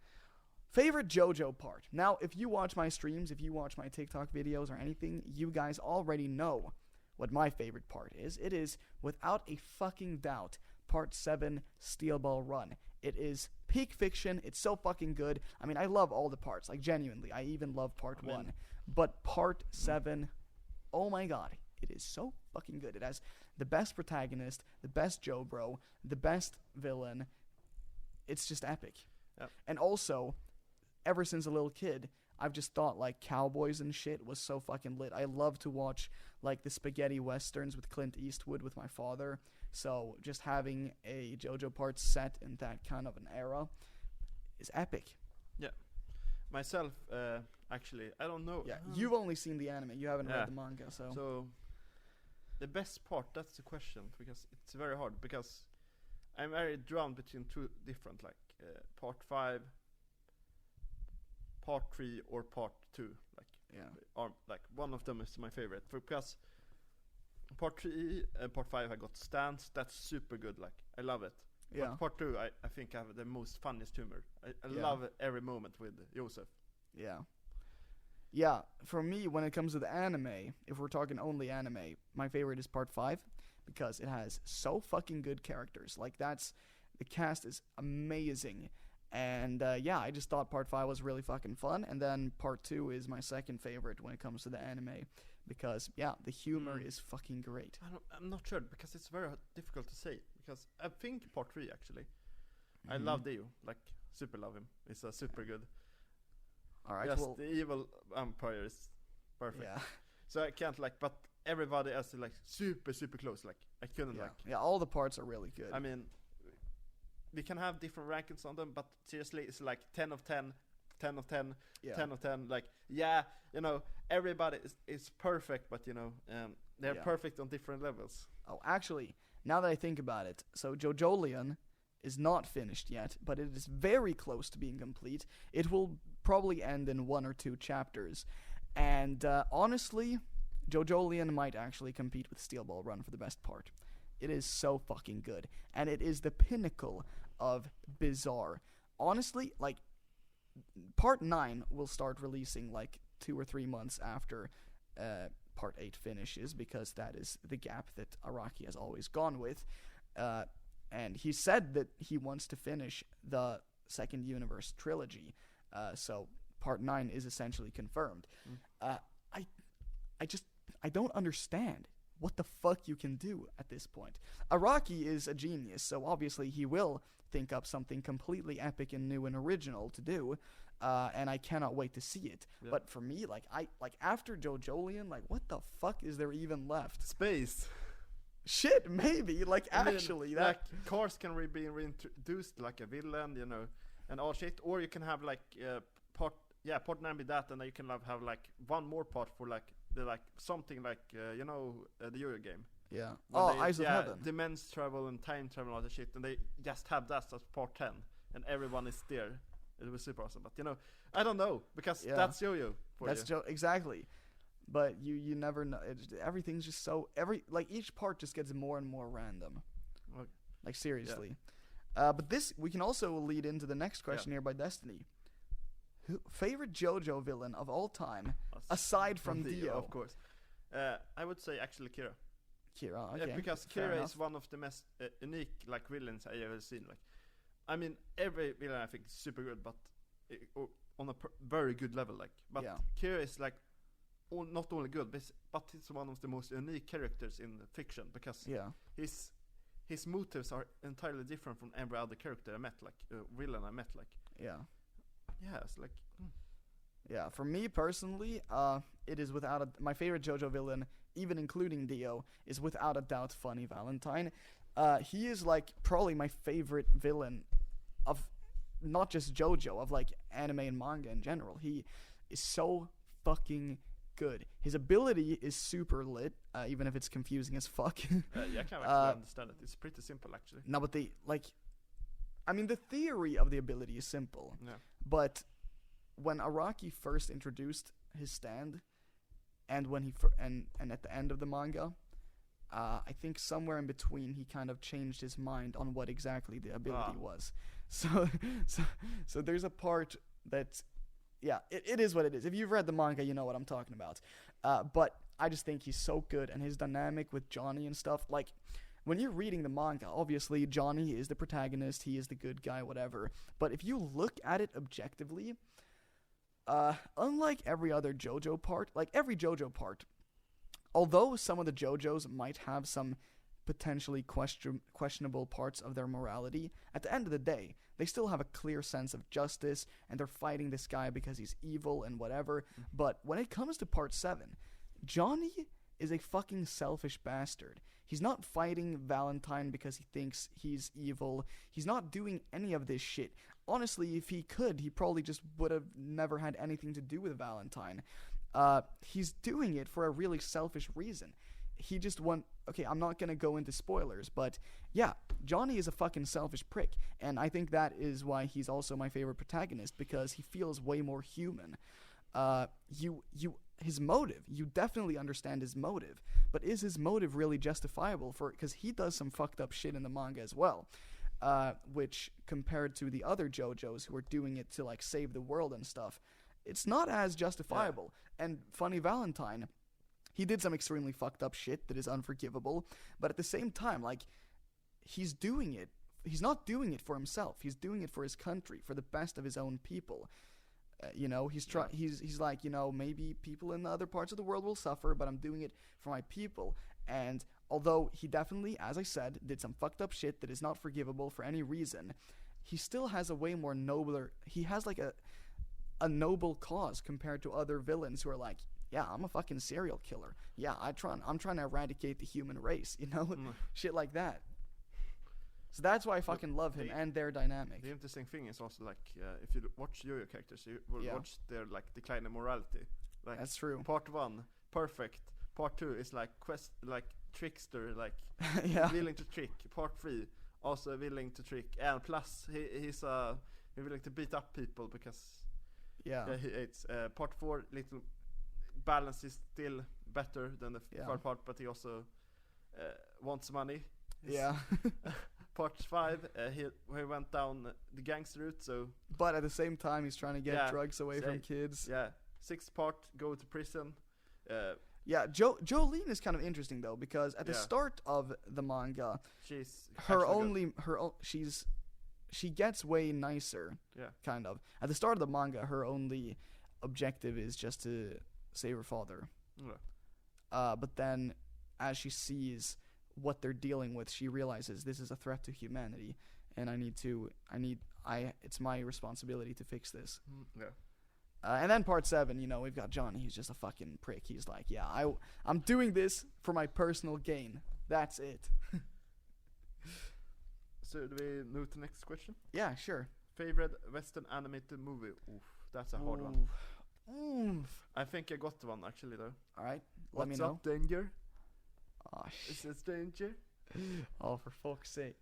[SPEAKER 2] Favorite JoJo part. Now, if you watch my streams, if you watch my TikTok videos or anything, you guys already know what my favorite part is. It is, without a fucking doubt, Part 7 Steel Ball Run. It is peak fiction. It's so fucking good. I mean, I love all the parts. Like, genuinely. I even love Part 1. But Part 7, oh my god, it is so fucking good. It has the best protagonist, the best JoBro, the best villain. It's just epic.
[SPEAKER 1] Yep.
[SPEAKER 2] And also, ever since a little kid, I've just thought, like, cowboys and shit was so fucking lit. I love to watch, like, the spaghetti westerns with Clint Eastwood with my father. So just having a JoJo part set in that kind of an era is epic.
[SPEAKER 1] Yeah. Myself, actually, I don't know.
[SPEAKER 2] Yeah, you've only seen the anime. You haven't read the manga, so...
[SPEAKER 1] So, the best part, that's the question, because it's very hard, because I'm very drawn between two different, like, Part 5... Part 3 or Part 2, like one of them is my favorite, because Part 3 and Part 5 I got stance, that's super good, like I love it.
[SPEAKER 2] Yeah.
[SPEAKER 1] But Part 2 I think I have the most funniest humor. I love every moment with Joseph.
[SPEAKER 2] Yeah, for me, when it comes to the anime, if we're talking only anime, my favorite is Part 5 because it has so fucking good characters. Like, the cast is amazing. And I just thought Part 5 was really fucking fun. And then Part 2 is my second favorite when it comes to the anime, because the humor is fucking great.
[SPEAKER 1] I'm not sure, because it's very difficult to say, because I think Part 3 actually. I love Dio, like super love him. It's super good.
[SPEAKER 2] Alright,
[SPEAKER 1] yes, the evil vampire is perfect.
[SPEAKER 2] Yeah.
[SPEAKER 1] So I can't but everybody else is like super close. Like I couldn't
[SPEAKER 2] all the parts are really good.
[SPEAKER 1] I mean, we can have different rankings on them, but seriously, it's like 10 of 10, 10 of 10, 10 of 10. Like, everybody is perfect, but they're perfect on different levels.
[SPEAKER 2] Oh, actually, now that I think about it, so JoJolion is not finished yet, but it is very close to being complete. It will probably end in 1 or 2 chapters. And honestly, JoJolion might actually compete with Steel Ball Run for the best part. It is so fucking good. And it is the pinnacle of bizarre. Honestly, like, Part 9 will start releasing, 2 or 3 months after Part 8 finishes, because that is the gap that Araki has always gone with. And he said that he wants to finish the Second Universe trilogy. So Part 9 is essentially confirmed. I don't understand what the fuck you can do at this point. Araki is a genius, so obviously he will think up something completely epic and new and original to do, and I cannot wait to see it. Yeah. But for me, after JoJolion, what the fuck is there even left?
[SPEAKER 1] Space.
[SPEAKER 2] Shit, maybe, actually.
[SPEAKER 1] Cars can be reintroduced, like a villain, and all shit, or you can have, Part 9 be that, and then you can have, one more part for, something the Yo-Yo game.
[SPEAKER 2] Yeah. Eyes of Heaven.
[SPEAKER 1] Dimension travel and time travel and all that shit, and they just have that as Part 10, and everyone is there. It was super awesome, but I don't know, because that's Yo-Yo for you.
[SPEAKER 2] Exactly. But you never know. Everything's just so each part just gets more and more random. Okay. Seriously. Yeah. But this we can also lead into the next question here by Destiny. Favorite JoJo villain of all time, aside from Dio?
[SPEAKER 1] Of course. I would say actually Kira.
[SPEAKER 2] Kira, okay.
[SPEAKER 1] Because Kira is one of the most unique villains I ever seen. I mean, every villain I think is super good, but on a very good level. But Kira is not only good, but he's one of the most unique characters in fiction, because his motives are entirely different from every other character I met, like villain I met, like it's like
[SPEAKER 2] yeah. For me personally, it is without my favorite JoJo villain, even including Dio, is without a doubt Funny Valentine. He is like probably my favorite villain of not just JoJo, of like anime and manga in general. He is so fucking good. His ability is super lit, even if it's confusing as fuck.
[SPEAKER 1] I can't actually understand it. It's pretty simple, actually.
[SPEAKER 2] No, but the theory of the ability is simple.
[SPEAKER 1] Yeah.
[SPEAKER 2] But when Araki first introduced his stand, and when and at the end of the manga, I think somewhere in between he kind of changed his mind on what exactly the ability was. So there's a part that, it is what it is. If you've read the manga, you know what I'm talking about. But I just think he's so good, and his dynamic with Johnny and stuff, like, when you're reading the manga, obviously Johnny is the protagonist, he is the good guy, whatever. But if you look at it objectively, unlike every other JoJo part, although some of the JoJos might have some potentially questionable parts of their morality, at the end of the day, they still have a clear sense of justice, and they're fighting this guy because he's evil and whatever. But when it comes to part 7, Johnny is a fucking selfish bastard. He's not fighting Valentine because he thinks he's evil. He's not doing any of this shit. Honestly, if he could, he probably just would have never had anything to do with Valentine. He's doing it for a really selfish reason. He just okay, I'm not gonna go into spoilers, but yeah, Johnny is a fucking selfish prick, and I think that is why he's also my favorite protagonist, because he feels way more human. His motive, you definitely understand his motive, but is his motive really justifiable because he does some fucked up shit in the manga as well, which compared to the other JoJos who are doing it to like save the world and stuff, it's not as justifiable. And Funny Valentine, he did some extremely fucked up shit that is unforgivable, but at the same time, like, he's doing it. He's not doing it for himself. He's doing it for his country, for the best of his own people. He's like, maybe people in the other parts of the world will suffer, but I'm doing it for my people. And although he definitely, as I said, did some fucked up shit that is not forgivable for any reason, he still has a way more nobler. He has like a noble cause compared to other villains who are like, yeah, I'm a fucking serial killer. Yeah, I'm trying to eradicate the human race, shit like that. So that's why I fucking love him and their dynamic.
[SPEAKER 1] The interesting thing is also, like, if you watch yo-yo characters, you will watch their, like, decline in morality. Like,
[SPEAKER 2] that's true.
[SPEAKER 1] Part 1, perfect. Part 2 is like trickster, like willing to trick. Part 3, also willing to trick, and plus he's willing to beat up people because he hates. Part 4, little balance is still better than the third part, but he also wants money. Part 5, he went down the gangster route, so.
[SPEAKER 2] But at the same time, he's trying to get drugs away from kids.
[SPEAKER 1] Yeah. 6th part, go to prison.
[SPEAKER 2] Jolene is kind of interesting though, because at the start of the manga, she gets way nicer. Yeah. Kind of. At the start of the manga, her only objective is just to save her father. Yeah. But then, as she sees what they're dealing with, she realizes this is a threat to humanity, and it's my responsibility to fix this.
[SPEAKER 1] Yeah.
[SPEAKER 2] And then part 7, we've got Johnny. He's just a fucking prick. He's like, I'm doing this for my personal gain. That's it.
[SPEAKER 1] So do we move to the next question?
[SPEAKER 2] Yeah, sure.
[SPEAKER 1] Favorite Western animated movie? Oof, that's a hard one. I think I got one actually though.
[SPEAKER 2] All right, let me know.
[SPEAKER 1] What's up, Danger?
[SPEAKER 2] Oh,
[SPEAKER 1] Is it Danger?
[SPEAKER 2] Oh, for fuck's sake.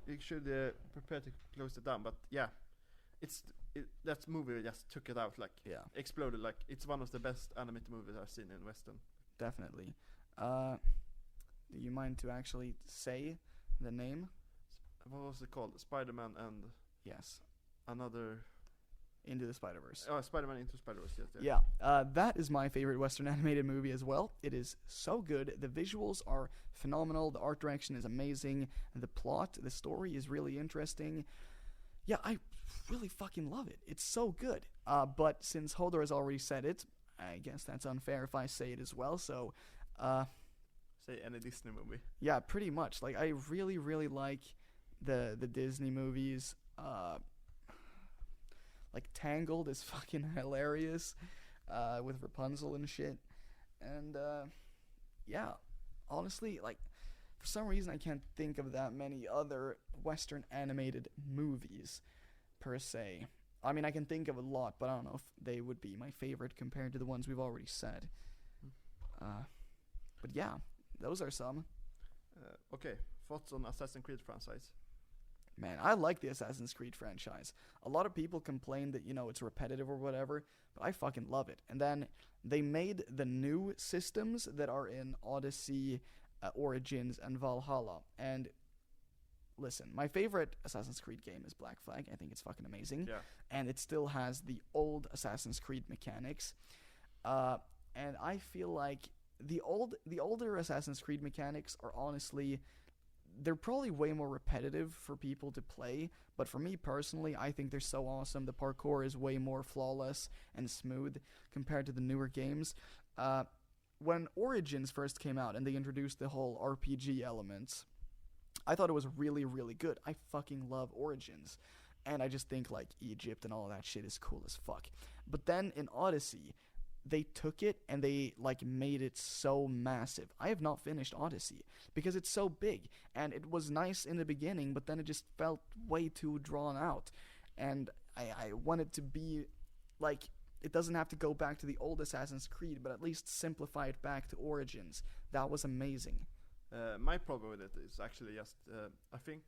[SPEAKER 1] You should prepare to close it down, but that movie just took it out, like, exploded. Like, it's one of the best animated movies I've seen in Western.
[SPEAKER 2] Definitely. Do you mind to actually say the name?
[SPEAKER 1] What was it called? Spider-Man and another.
[SPEAKER 2] Into the Spider-Verse.
[SPEAKER 1] Oh, Spider-Man Into Spider-Verse, yes.
[SPEAKER 2] Yeah, that is my favorite Western animated movie as well. It is so good. The visuals are phenomenal. The art direction is amazing. The plot, the story is really interesting. yeah, I really fucking love it. It's so good. But since Hodor has already said it, I guess that's unfair if I say it as well. So,
[SPEAKER 1] say any Disney movie.
[SPEAKER 2] Yeah, pretty much. Like, I really, really like the Disney movies. Like Tangled is fucking hilarious, with Rapunzel and shit. And yeah, honestly, like, for some reason I can't think of that many other Western animated movies per se. I mean, I can think of a lot, but I don't know if they would be my favorite compared to the ones we've already said. But yeah, those are some.
[SPEAKER 1] Okay, thoughts on Assassin's Creed franchise?
[SPEAKER 2] Man, I like the Assassin's Creed franchise. A lot of people complain that, it's repetitive or whatever, but I fucking love it. And then they made the new systems that are in Odyssey, Origins, and Valhalla. And listen, my favorite Assassin's Creed game is Black Flag. I think it's fucking amazing.
[SPEAKER 1] Yeah.
[SPEAKER 2] And it still has the old Assassin's Creed mechanics. And I feel like the older Assassin's Creed mechanics are honestly, they're probably way more repetitive for people to play, but for me personally, I think they're so awesome. The parkour is way more flawless and smooth compared to the newer games. When Origins first came out and they introduced the whole RPG elements, I thought it was really, really good. I fucking love Origins. And I just think, like, Egypt and all that shit is cool as fuck. But then in Odyssey, they took it and they, like, made it so massive. I have not finished Odyssey because it's so big. And it was nice in the beginning, but then it just felt way too drawn out. And I want it to be, like, it doesn't have to go back to the old Assassin's Creed, but at least simplify it back to Origins. That was amazing.
[SPEAKER 1] My problem with it is actually just, I think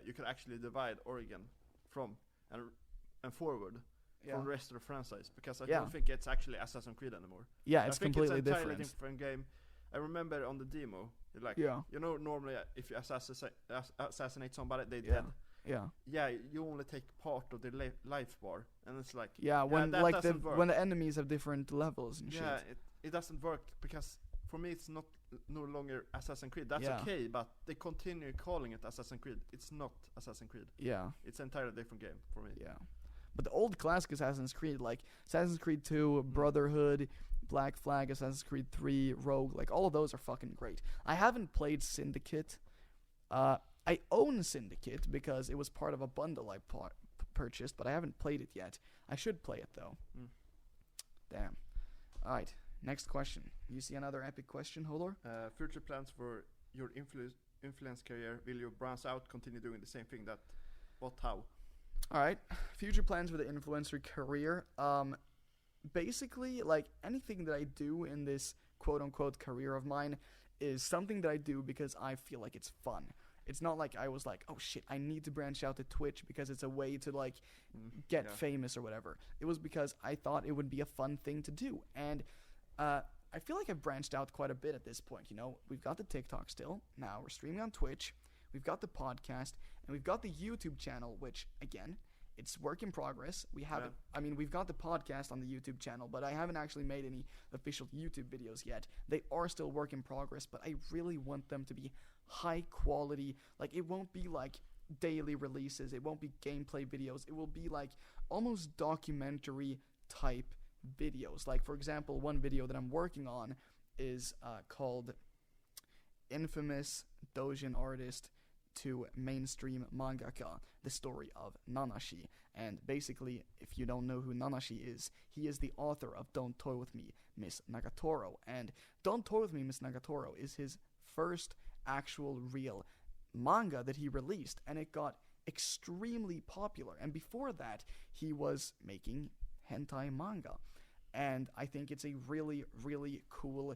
[SPEAKER 1] you can actually divide Oregon from and forward from the rest of the franchise, because I don't think it's actually Assassin's Creed anymore.
[SPEAKER 2] Yeah, it's completely
[SPEAKER 1] it's entirely
[SPEAKER 2] different.
[SPEAKER 1] different game. I remember on the demo, like, normally if you assassinate somebody, they dead. Yeah, you only take part of their life bar, and it's like
[SPEAKER 2] when the enemies have different levels and shit.
[SPEAKER 1] Yeah, it doesn't work because for me it's no longer Assassin's Creed. That's okay, but they continue calling it Assassin's Creed. It's not Assassin's Creed. Yeah, it's an entirely different game for me.
[SPEAKER 2] Yeah, but the old classic Assassin's Creed, like Assassin's Creed 2, Brotherhood, Black Flag, Assassin's Creed 3, Rogue, like all of those are fucking great. I haven't played Syndicate. I own Syndicate because it was part of a bundle I purchased, but I haven't played it yet. I should play it though. Damn. All right. Next question. You see another epic question, Hodor?
[SPEAKER 1] Future plans for your influence career. Will you branch out, continue doing the same thing? How?
[SPEAKER 2] Alright. Future plans for the influencer career. Basically, like, anything that I do in this quote-unquote career of mine is something that I do because I feel like it's fun. It's not like I was like, oh shit, I need to branch out to Twitch because it's a way to, like, get famous or whatever. It was because I thought it would be a fun thing to do. And I feel like I've branched out quite a bit at this point, We've got the TikTok still. Now we're streaming on Twitch. We've got the podcast. And we've got the YouTube channel, which, again, it's work in progress. We've got the podcast on the YouTube channel, but I haven't actually made any official YouTube videos yet. They are still work in progress, but I really want them to be high quality. Like, it won't be like daily releases. It won't be gameplay videos. It will be like almost documentary type videos. Like, for example, one video that I'm working on is called Infamous Doujin Artist to Mainstream Mangaka, the story of Nanashi. And basically, if you don't know who Nanashi is, he is the author of Don't Toy With Me, Miss Nagatoro. And Don't Toy With Me, Miss Nagatoro is his first actual real manga that he released, and it got extremely popular. And before that, he was making hentai manga. And I think it's a really, really cool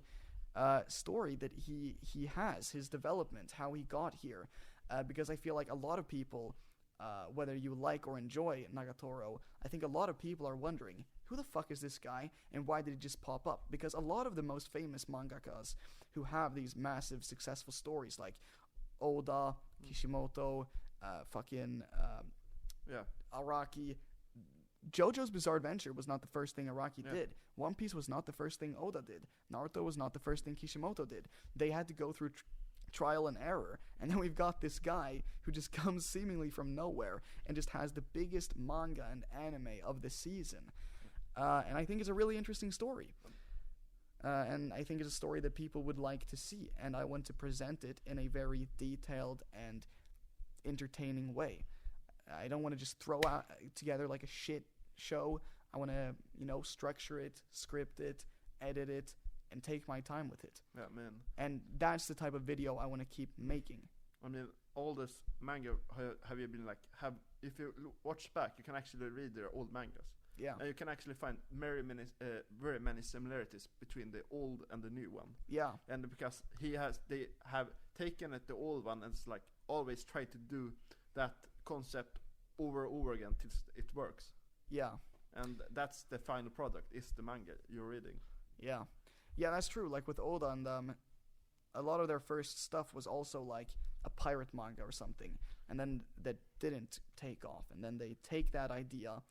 [SPEAKER 2] story that he has, his development, how he got here. Because I feel like a lot of people, whether you like or enjoy Nagatoro, I think a lot of people are wondering, who the fuck is this guy, and why did he just pop up? Because a lot of the most famous mangakas who have these massive, successful stories, like Oda, Kishimoto, Araki. JoJo's Bizarre Adventure was not the first thing Araki did. One Piece was not the first thing Oda did. Naruto was not the first thing Kishimoto did. They had to go through trial and error. And then we've got this guy who just comes seemingly from nowhere and just has the biggest manga and anime of the season. And I think it's a really interesting story. And I think it's a story that people would like to see. And I want to present it in a very detailed and entertaining way. I don't want to just throw out together like a shit show. I want to, structure it, script it, edit it, and take my time with it.
[SPEAKER 1] Yeah, man.
[SPEAKER 2] And that's the type of video I want to keep making.
[SPEAKER 1] I mean, all this manga, have you been like, if you watch back, you can actually read their old mangas.
[SPEAKER 2] Yeah.
[SPEAKER 1] And you can actually find very many similarities between the old and the new one.
[SPEAKER 2] Yeah.
[SPEAKER 1] And because they have taken the old one and it's like always try to do that concept over and over again till it works.
[SPEAKER 2] Yeah.
[SPEAKER 1] And that's the final product, is the manga you're reading.
[SPEAKER 2] Yeah. Yeah, that's true. Like with Oda and a lot of their first stuff was also like a pirate manga or something. And then that didn't take off. And then they take that idea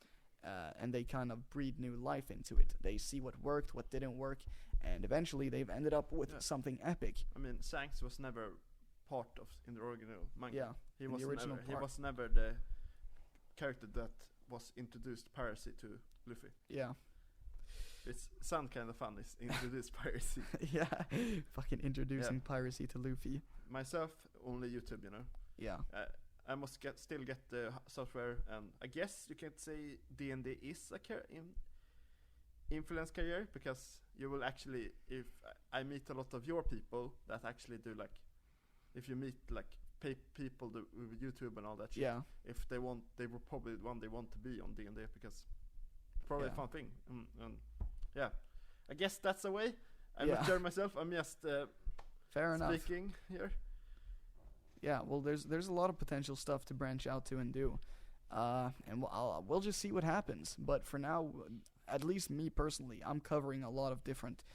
[SPEAKER 2] and they kind of breathe new life into it. They see what worked, what didn't work, and eventually they've ended up with something epic.
[SPEAKER 1] I mean, Shanks was never part of in the original manga.
[SPEAKER 2] Yeah,
[SPEAKER 1] he was never the character that was introduced piracy to Luffy.
[SPEAKER 2] Yeah.
[SPEAKER 1] It sounds kind of fun, is introduced piracy.
[SPEAKER 2] Yeah, fucking introducing piracy to Luffy.
[SPEAKER 1] Myself, only YouTube,
[SPEAKER 2] Yeah.
[SPEAKER 1] I must still get the software, and I guess you can say D&D is a influence career, because you will actually, if I meet a lot of your people that actually do like, if you meet like people with YouTube and all that shit, if they will probably one day want to be on D&D, because it's probably a fun thing, and yeah, I guess that's the way. I'm not sure myself. I'm just
[SPEAKER 2] fair
[SPEAKER 1] speaking here.
[SPEAKER 2] Yeah, well, there's a lot of potential stuff to branch out to and do, and we'll just see what happens. But for now, at least me personally, I'm covering a lot of different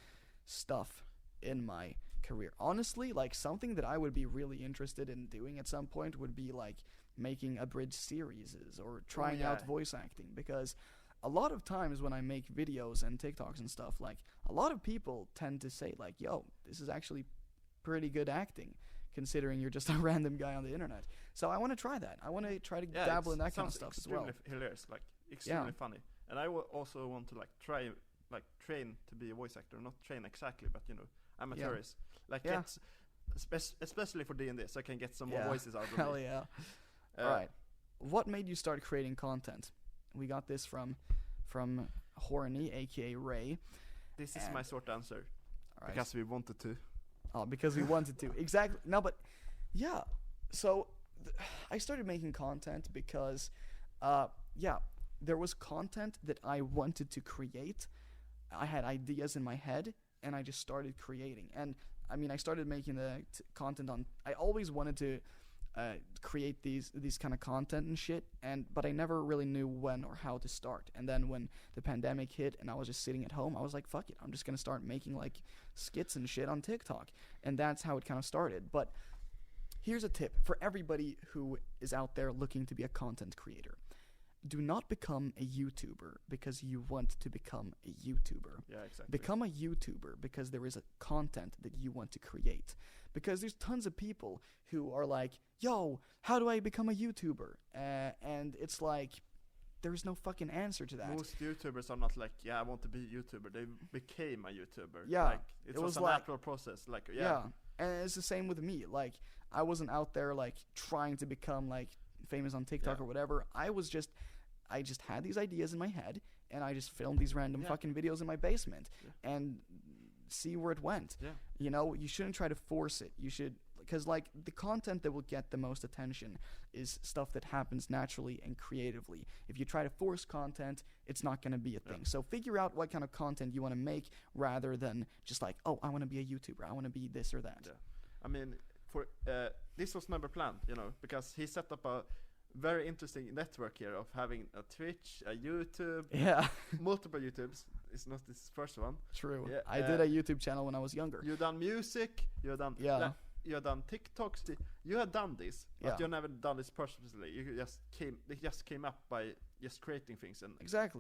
[SPEAKER 2] stuff in my career. Honestly, like something that I would be really interested in doing at some point would be like making abridged series or trying out voice acting, because a lot of times when I make videos and TikToks and stuff, like a lot of people tend to say like, yo, this is actually pretty good acting, considering you're just a random guy on the internet. So I want to try that. I want to try to dabble in that kind of stuff as well.
[SPEAKER 1] Hilarious, like extremely funny. And I also want to like try, like train to be a voice actor. Not train exactly, but amateurish. Like get, especially for D&D, so I can get some more voices out of
[SPEAKER 2] Hell
[SPEAKER 1] me.
[SPEAKER 2] yeah. Alright. What made you start creating content? We got this from Horny, aka Ray.
[SPEAKER 1] This is my short answer. Because we wanted to.
[SPEAKER 2] Oh, because we wanted to. Exactly. No, but yeah. So I started making content because, there was content that I wanted to create. I had ideas in my head, and I just started creating. And I mean, I started making the content on. I always wanted to create these kind of content and shit, but I never really knew when or how to start. And then when the pandemic hit and I was just sitting at home, I was like, fuck it, I'm just gonna start making like skits and shit on TikTok. And that's how it kind of started. But here's a tip for everybody who is out there looking to be a content creator. Do not become a YouTuber because you want to become a YouTuber.
[SPEAKER 1] Yeah, exactly.
[SPEAKER 2] Become a YouTuber because there is a content that you want to create. Because there's tons of people who are like, yo, how do I become a YouTuber? And it's like, there's no fucking answer to that.
[SPEAKER 1] Most YouTubers are not like, I want to be a YouTuber. They became a YouTuber.
[SPEAKER 2] Yeah.
[SPEAKER 1] Like, it was a natural process. Like,
[SPEAKER 2] yeah. And it's the same with me. Like, I wasn't out there, like, trying to become, like, famous on TikTok or whatever. I just had these ideas in my head, and I just filmed these random fucking videos in my basement. And see where it went. You shouldn't try to force it. You should, because like the content that will get the most attention is stuff that happens naturally and creatively. If you try to force content, it's not going to be a thing. So figure out what kind of content you want to make, rather than just like, oh, I want to be a YouTuber, I want to be this or that.
[SPEAKER 1] I mean, for this was never planned, because he set up a very interesting network here of having a Twitch, a YouTube, multiple YouTubes. It's not this first one.
[SPEAKER 2] True. Yeah, I did a YouTube channel when I was younger.
[SPEAKER 1] You done music. You done you done TikToks. You had done this, but you never done this purposely. It just came up by just creating things, and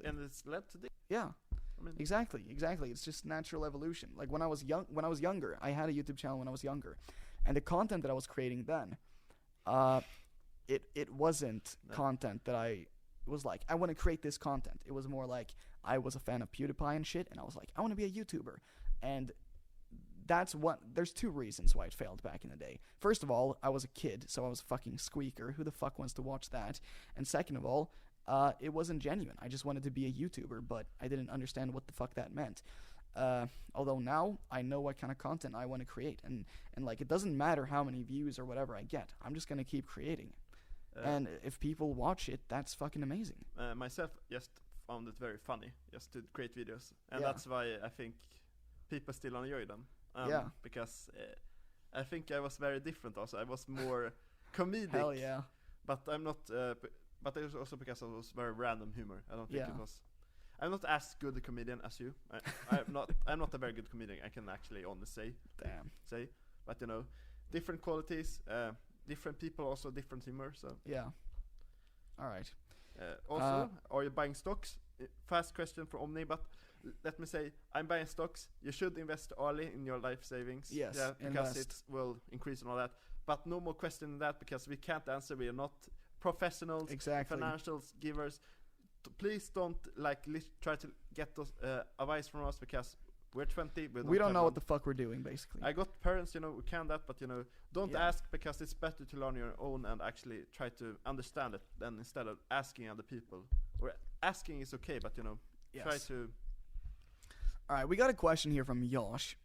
[SPEAKER 1] and it's led to this.
[SPEAKER 2] Yeah. I mean, exactly. It's just natural evolution. Like when I was younger, I had a YouTube channel when I was younger, And the content that I was creating then, it wasn't content that I was like, I want to create this content. It was more like, I was a fan of PewDiePie and shit, and I was like, I want to be a YouTuber. And there's two reasons why it failed back in the day. First of all, I was a kid, so I was a fucking squeaker. Who the fuck wants to watch that? And second of all, it wasn't genuine. I just wanted to be a YouTuber, but I didn't understand what the fuck that meant. Although now I know what kind of content I want to create, and like, it doesn't matter how many views or whatever I get. I'm just gonna keep creating. And if people watch it, that's fucking amazing.
[SPEAKER 1] Myself just found it very funny just to create videos, and that's why I think people still enjoy them. Because I think I was very different also. I was more comedic.
[SPEAKER 2] Hell yeah.
[SPEAKER 1] But I'm not, but it was also because it was very random humor. I don't think it was, I'm not as good a comedian as you. I'm not a very good comedian, I can actually honestly say. But you know, different qualities, different people, also different humor, so.
[SPEAKER 2] Yeah. Alright.
[SPEAKER 1] Also, are you buying stocks? Fast question for Omni, but let me say, I'm buying stocks. You should invest early in your life savings.
[SPEAKER 2] Yes,
[SPEAKER 1] because it will increase and all that. But no more question than that, because we can't answer. We are not professionals, financials givers. Please don't try to get those advice from us, because we're 20.
[SPEAKER 2] We don't know what the fuck we're doing, basically.
[SPEAKER 1] I got parents, you know, who can that, but you know, don't ask, because it's better to learn your own and actually try to understand it than instead of asking other people. Or asking is okay, but you know, try to.
[SPEAKER 2] All right, we got a question here from Yoshi,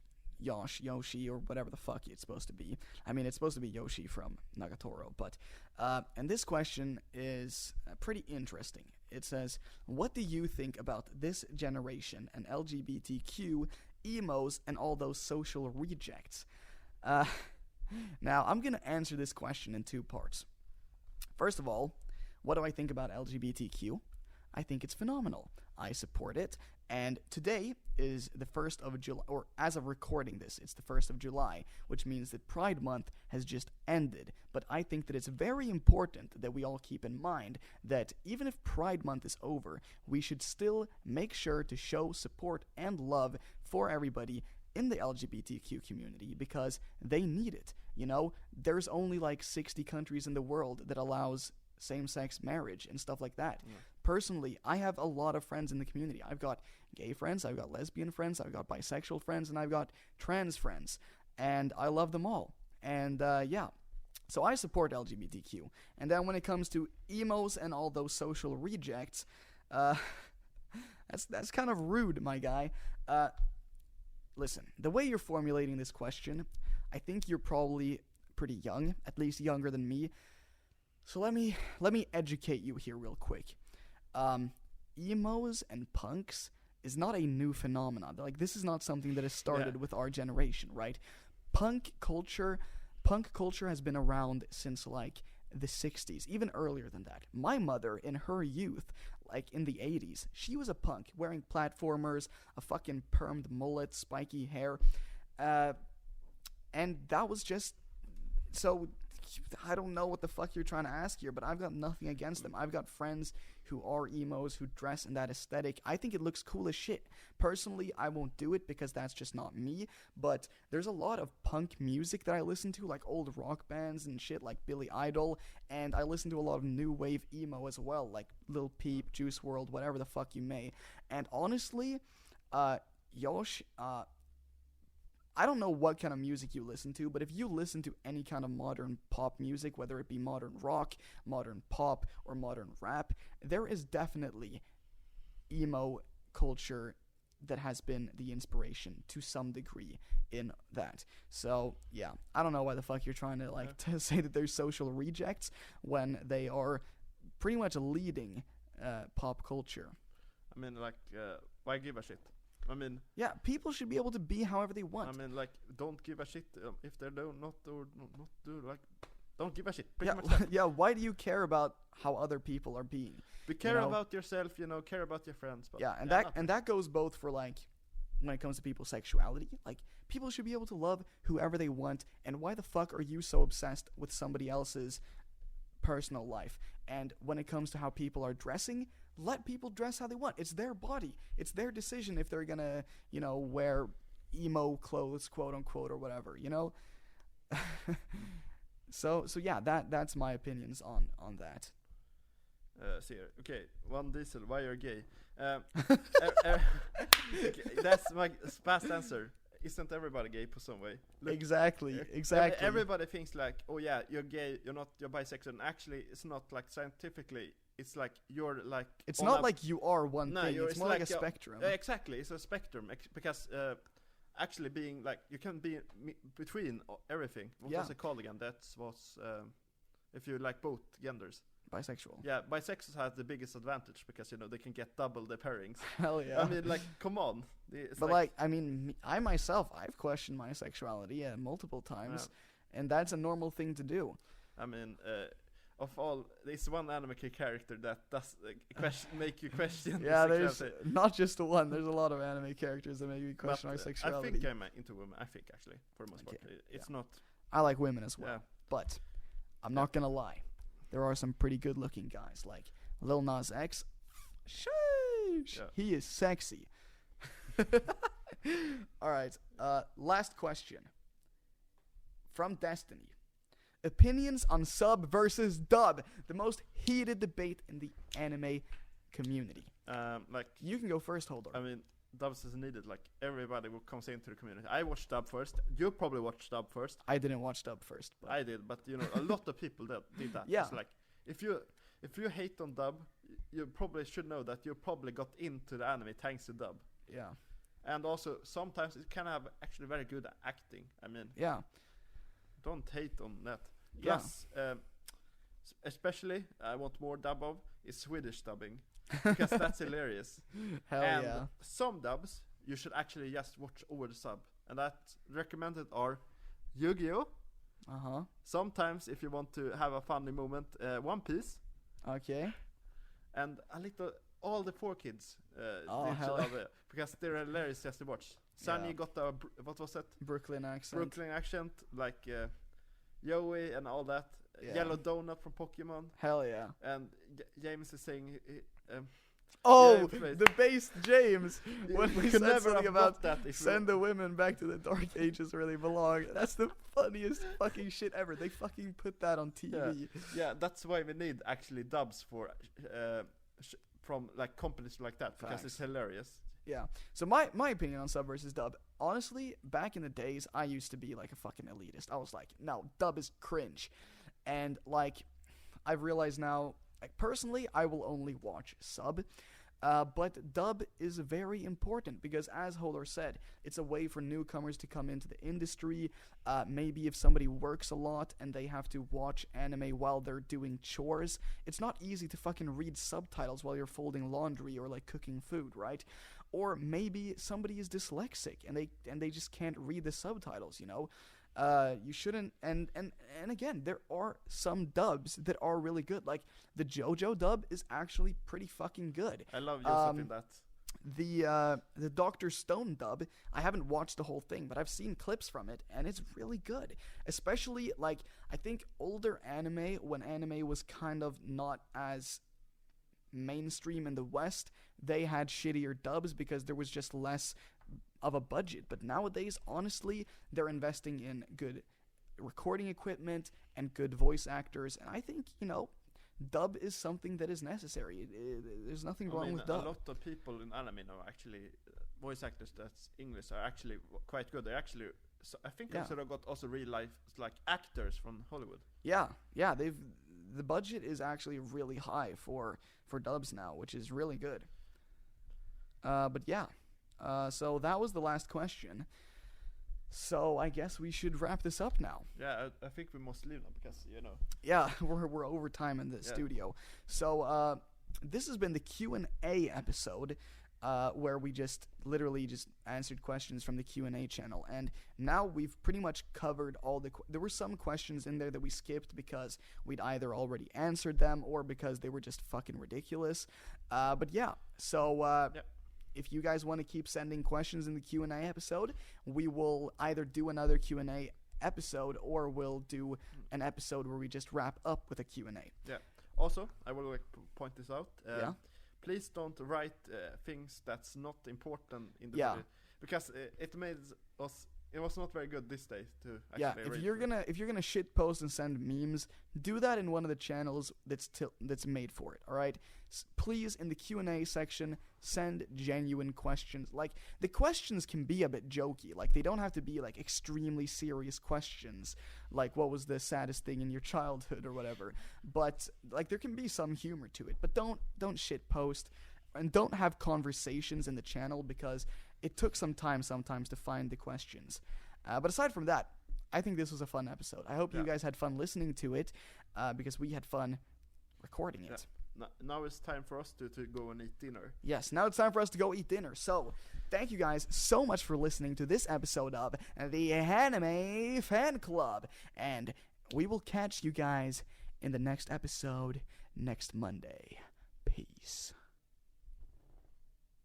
[SPEAKER 2] or whatever the fuck it's supposed to be. I mean, it's supposed to be Yoshi from Nagatoro, but and this question is pretty interesting. It says, what do you think about this generation and LGBTQ, emos, and all those social rejects? Now, I'm going to answer this question in two parts. First of all, what do I think about LGBTQ? I think it's phenomenal. I support it. And today is the 1st of July, or as of recording this, it's the 1st of July, which means that Pride Month has just ended. But I think that it's very important that we all keep in mind that even if Pride Month is over, we should still make sure to show support and love for everybody in the LGBTQ community, because they need it. You know, there's only like 60 countries in the world that allows same-sex marriage and stuff like that. Personally, I have a lot of friends in the community. I've got gay friends, I've got lesbian friends, I've got bisexual friends, and I've got trans friends, and I love them all. And so I support LGBTQ. And then when it comes to emos and all those social rejects, that's kind of rude, my guy. Listen, the way you're formulating this question, I think you're probably pretty young, at least younger than me. So let me educate you here real quick. Emos and punks is not a new phenomenon. Like, this is not something that has started with our generation, right? Punk culture has been around since like the 60s, even earlier than that. My mother, in her youth, like in the 80s, she was a punk, wearing platformers, a fucking permed mullet, spiky hair, and that was just so. I don't know what the fuck you're trying to ask here, but I've got nothing against them. I've got friends who are emos, who dress in that aesthetic. I think it looks cool as shit. Personally, I won't do it because that's just not me, but there's a lot of punk music that I listen to, like old rock bands and shit like Billy Idol, and I listen to a lot of new wave emo as well, like Lil Peep, Juice WRLD, whatever the fuck you may. And honestly, Yosh, I don't know what kind of music you listen to, but if you listen to any kind of modern pop music, whether it be modern rock, modern pop, or modern rap, there is definitely emo culture that has been the inspiration to some degree in that. So, yeah, I don't know why the fuck you're trying to, to say that there's social rejects when they are pretty much leading pop culture.
[SPEAKER 1] I mean, why give a shit? I mean,
[SPEAKER 2] yeah, people should be able to be however they want.
[SPEAKER 1] I mean, don't give a shit if they do not do, don't give a shit.
[SPEAKER 2] Yeah, why do you care about how other people are being?
[SPEAKER 1] We care about yourself, care about your friends. But
[SPEAKER 2] yeah, and that goes both for when it comes to people's sexuality. Like, people should be able to love whoever they want, and why the fuck are you so obsessed with somebody else's personal life? And when it comes to how people are dressing, let people dress how they want. It's their body. It's their decision if they're gonna, wear emo clothes, quote unquote, or whatever, So yeah, that's my opinions on that.
[SPEAKER 1] See here. Okay, One Diesel, why you're gay? Okay, that's my fast answer. Isn't everybody gay for some way? Look,
[SPEAKER 2] Exactly.
[SPEAKER 1] everybody thinks like, oh yeah, you're gay, you're bisexual. And actually, it's not like scientifically. It's like you're like.
[SPEAKER 2] It's not like you are one thing. It's more like a spectrum.
[SPEAKER 1] Exactly, it's a spectrum. Because actually, being like you can be between everything. What was it called again? That was if you like both genders.
[SPEAKER 2] Bisexual.
[SPEAKER 1] Yeah, bisexuals have the biggest advantage because they can get double the pairings.
[SPEAKER 2] Hell yeah.
[SPEAKER 1] I mean, like, come on.
[SPEAKER 2] But like, I mean, I myself, I've questioned my sexuality multiple times, and that's a normal thing to do.
[SPEAKER 1] I mean, of all, there's one anime character that does make you question.
[SPEAKER 2] Yeah, there's not just the one. There's a lot of anime characters that make you question my sexuality.
[SPEAKER 1] I think I'm into women. I think actually, for the most part, it's not.
[SPEAKER 2] I like women as well, but I'm not gonna lie. There are some pretty good-looking guys, like Lil Nas X. Sheesh, he is sexy. All right, last question from Destiny. Opinions on sub versus dub, the most heated debate in the anime community.
[SPEAKER 1] Like
[SPEAKER 2] you can go first, Hodor.
[SPEAKER 1] I mean, dubs is needed. Like everybody will come into the community. I watched dub first. You probably watched dub first.
[SPEAKER 2] I didn't watch dub first. But
[SPEAKER 1] I did, but a lot of people did that.
[SPEAKER 2] Yeah.
[SPEAKER 1] It's like if you hate on dub, you probably should know that you probably got into the anime thanks to dub.
[SPEAKER 2] Yeah.
[SPEAKER 1] And also sometimes it can have actually very good acting. I mean.
[SPEAKER 2] Yeah.
[SPEAKER 1] Don't hate on that. Plus, especially I want more dub of is Swedish dubbing. Because that's hilarious.
[SPEAKER 2] Hell
[SPEAKER 1] and
[SPEAKER 2] yeah.
[SPEAKER 1] some dubs you should actually just watch over the sub, and that recommended are Yu-Gi-Oh! Sometimes if you want to have a funny moment, One Piece.
[SPEAKER 2] Okay.
[SPEAKER 1] And a little all the 4 Kids.
[SPEAKER 2] Hell yeah.
[SPEAKER 1] Because they're hilarious just to watch. Sunny got a what was it?
[SPEAKER 2] Brooklyn accent,
[SPEAKER 1] like Joey and all that.
[SPEAKER 2] Yeah.
[SPEAKER 1] Yellow Donut from Pokemon.
[SPEAKER 2] Hell yeah.
[SPEAKER 1] And James is saying
[SPEAKER 2] the based James when we
[SPEAKER 1] could
[SPEAKER 2] said
[SPEAKER 1] never
[SPEAKER 2] something about
[SPEAKER 1] that
[SPEAKER 2] send the women back to the dark ages where they belong. That's the funniest fucking shit ever. They fucking put that on TV.
[SPEAKER 1] Yeah, that's why we need actually dubs for from like companies like that because it's hilarious.
[SPEAKER 2] Yeah. So my opinion on sub versus dub, honestly, back in the days, I used to be like a fucking elitist. I was like, no, dub is cringe. And like, I've realized now, like, personally, I will only watch sub. But dub is very important because, as Hodor said, it's a way for newcomers to come into the industry. Maybe if somebody works a lot and they have to watch anime while they're doing chores, it's not easy to fucking read subtitles while you're folding laundry or like cooking food, right? Or maybe somebody is dyslexic and they just can't read the subtitles, You shouldn't, and again, there are some dubs that are really good. Like the JoJo dub is actually pretty fucking good.
[SPEAKER 1] I love Joseph in that.
[SPEAKER 2] The Dr. Stone dub, I haven't watched the whole thing, but I've seen clips from it, and it's really good. Especially like I think older anime, when anime was kind of not as mainstream in the West, they had shittier dubs because there was just less of a budget. But nowadays, honestly, they're investing in good recording equipment and good voice actors, and I think dub is something that is necessary. There's nothing wrong with dub.
[SPEAKER 1] A lot of people in anime now actually voice actors that's English are actually quite good. They're actually I think they sort of got also real life like actors from Hollywood. Yeah,
[SPEAKER 2] the budget is actually really high for dubs now, which is really good. But yeah. So that was the last question. So I guess we should wrap this up now.
[SPEAKER 1] Yeah, I think we must leave now because
[SPEAKER 2] Yeah, we're over time in the studio. So this has been the Q&A episode, where we literally just answered questions from the Q&A channel, and now we've pretty much covered all there were some questions in there that we skipped because we'd either already answered them or because they were just fucking ridiculous. But yeah, so. If you guys want to keep sending questions in the Q&A episode, we will either do another Q&A episode or we'll do an episode where we just wrap up with a Q&A.
[SPEAKER 1] Yeah. Also, I will point this out. Please don't write things that's not important in the video, because it made us it was not very good this day to actually
[SPEAKER 2] Yeah, if you're gonna shit post and send memes, do that in one of the channels that's made for it. All right, please, in the Q&A section, send genuine questions. Like, the questions can be a bit jokey. Like, they don't have to be like extremely serious questions, like what was the saddest thing in your childhood or whatever. But like, there can be some humor to it. But don't shit post, and don't have conversations in the channel, because it took some time sometimes to find the questions. But aside from that, I think this was a fun episode. I hope you guys had fun listening to it, because we had fun recording it.
[SPEAKER 1] Now it's time for us to go and eat dinner.
[SPEAKER 2] Yes, now it's time for us to go eat dinner. So, thank you guys so much for listening to this episode of the Hanime Fan Club. And we will catch you guys in the next episode next Monday. Peace.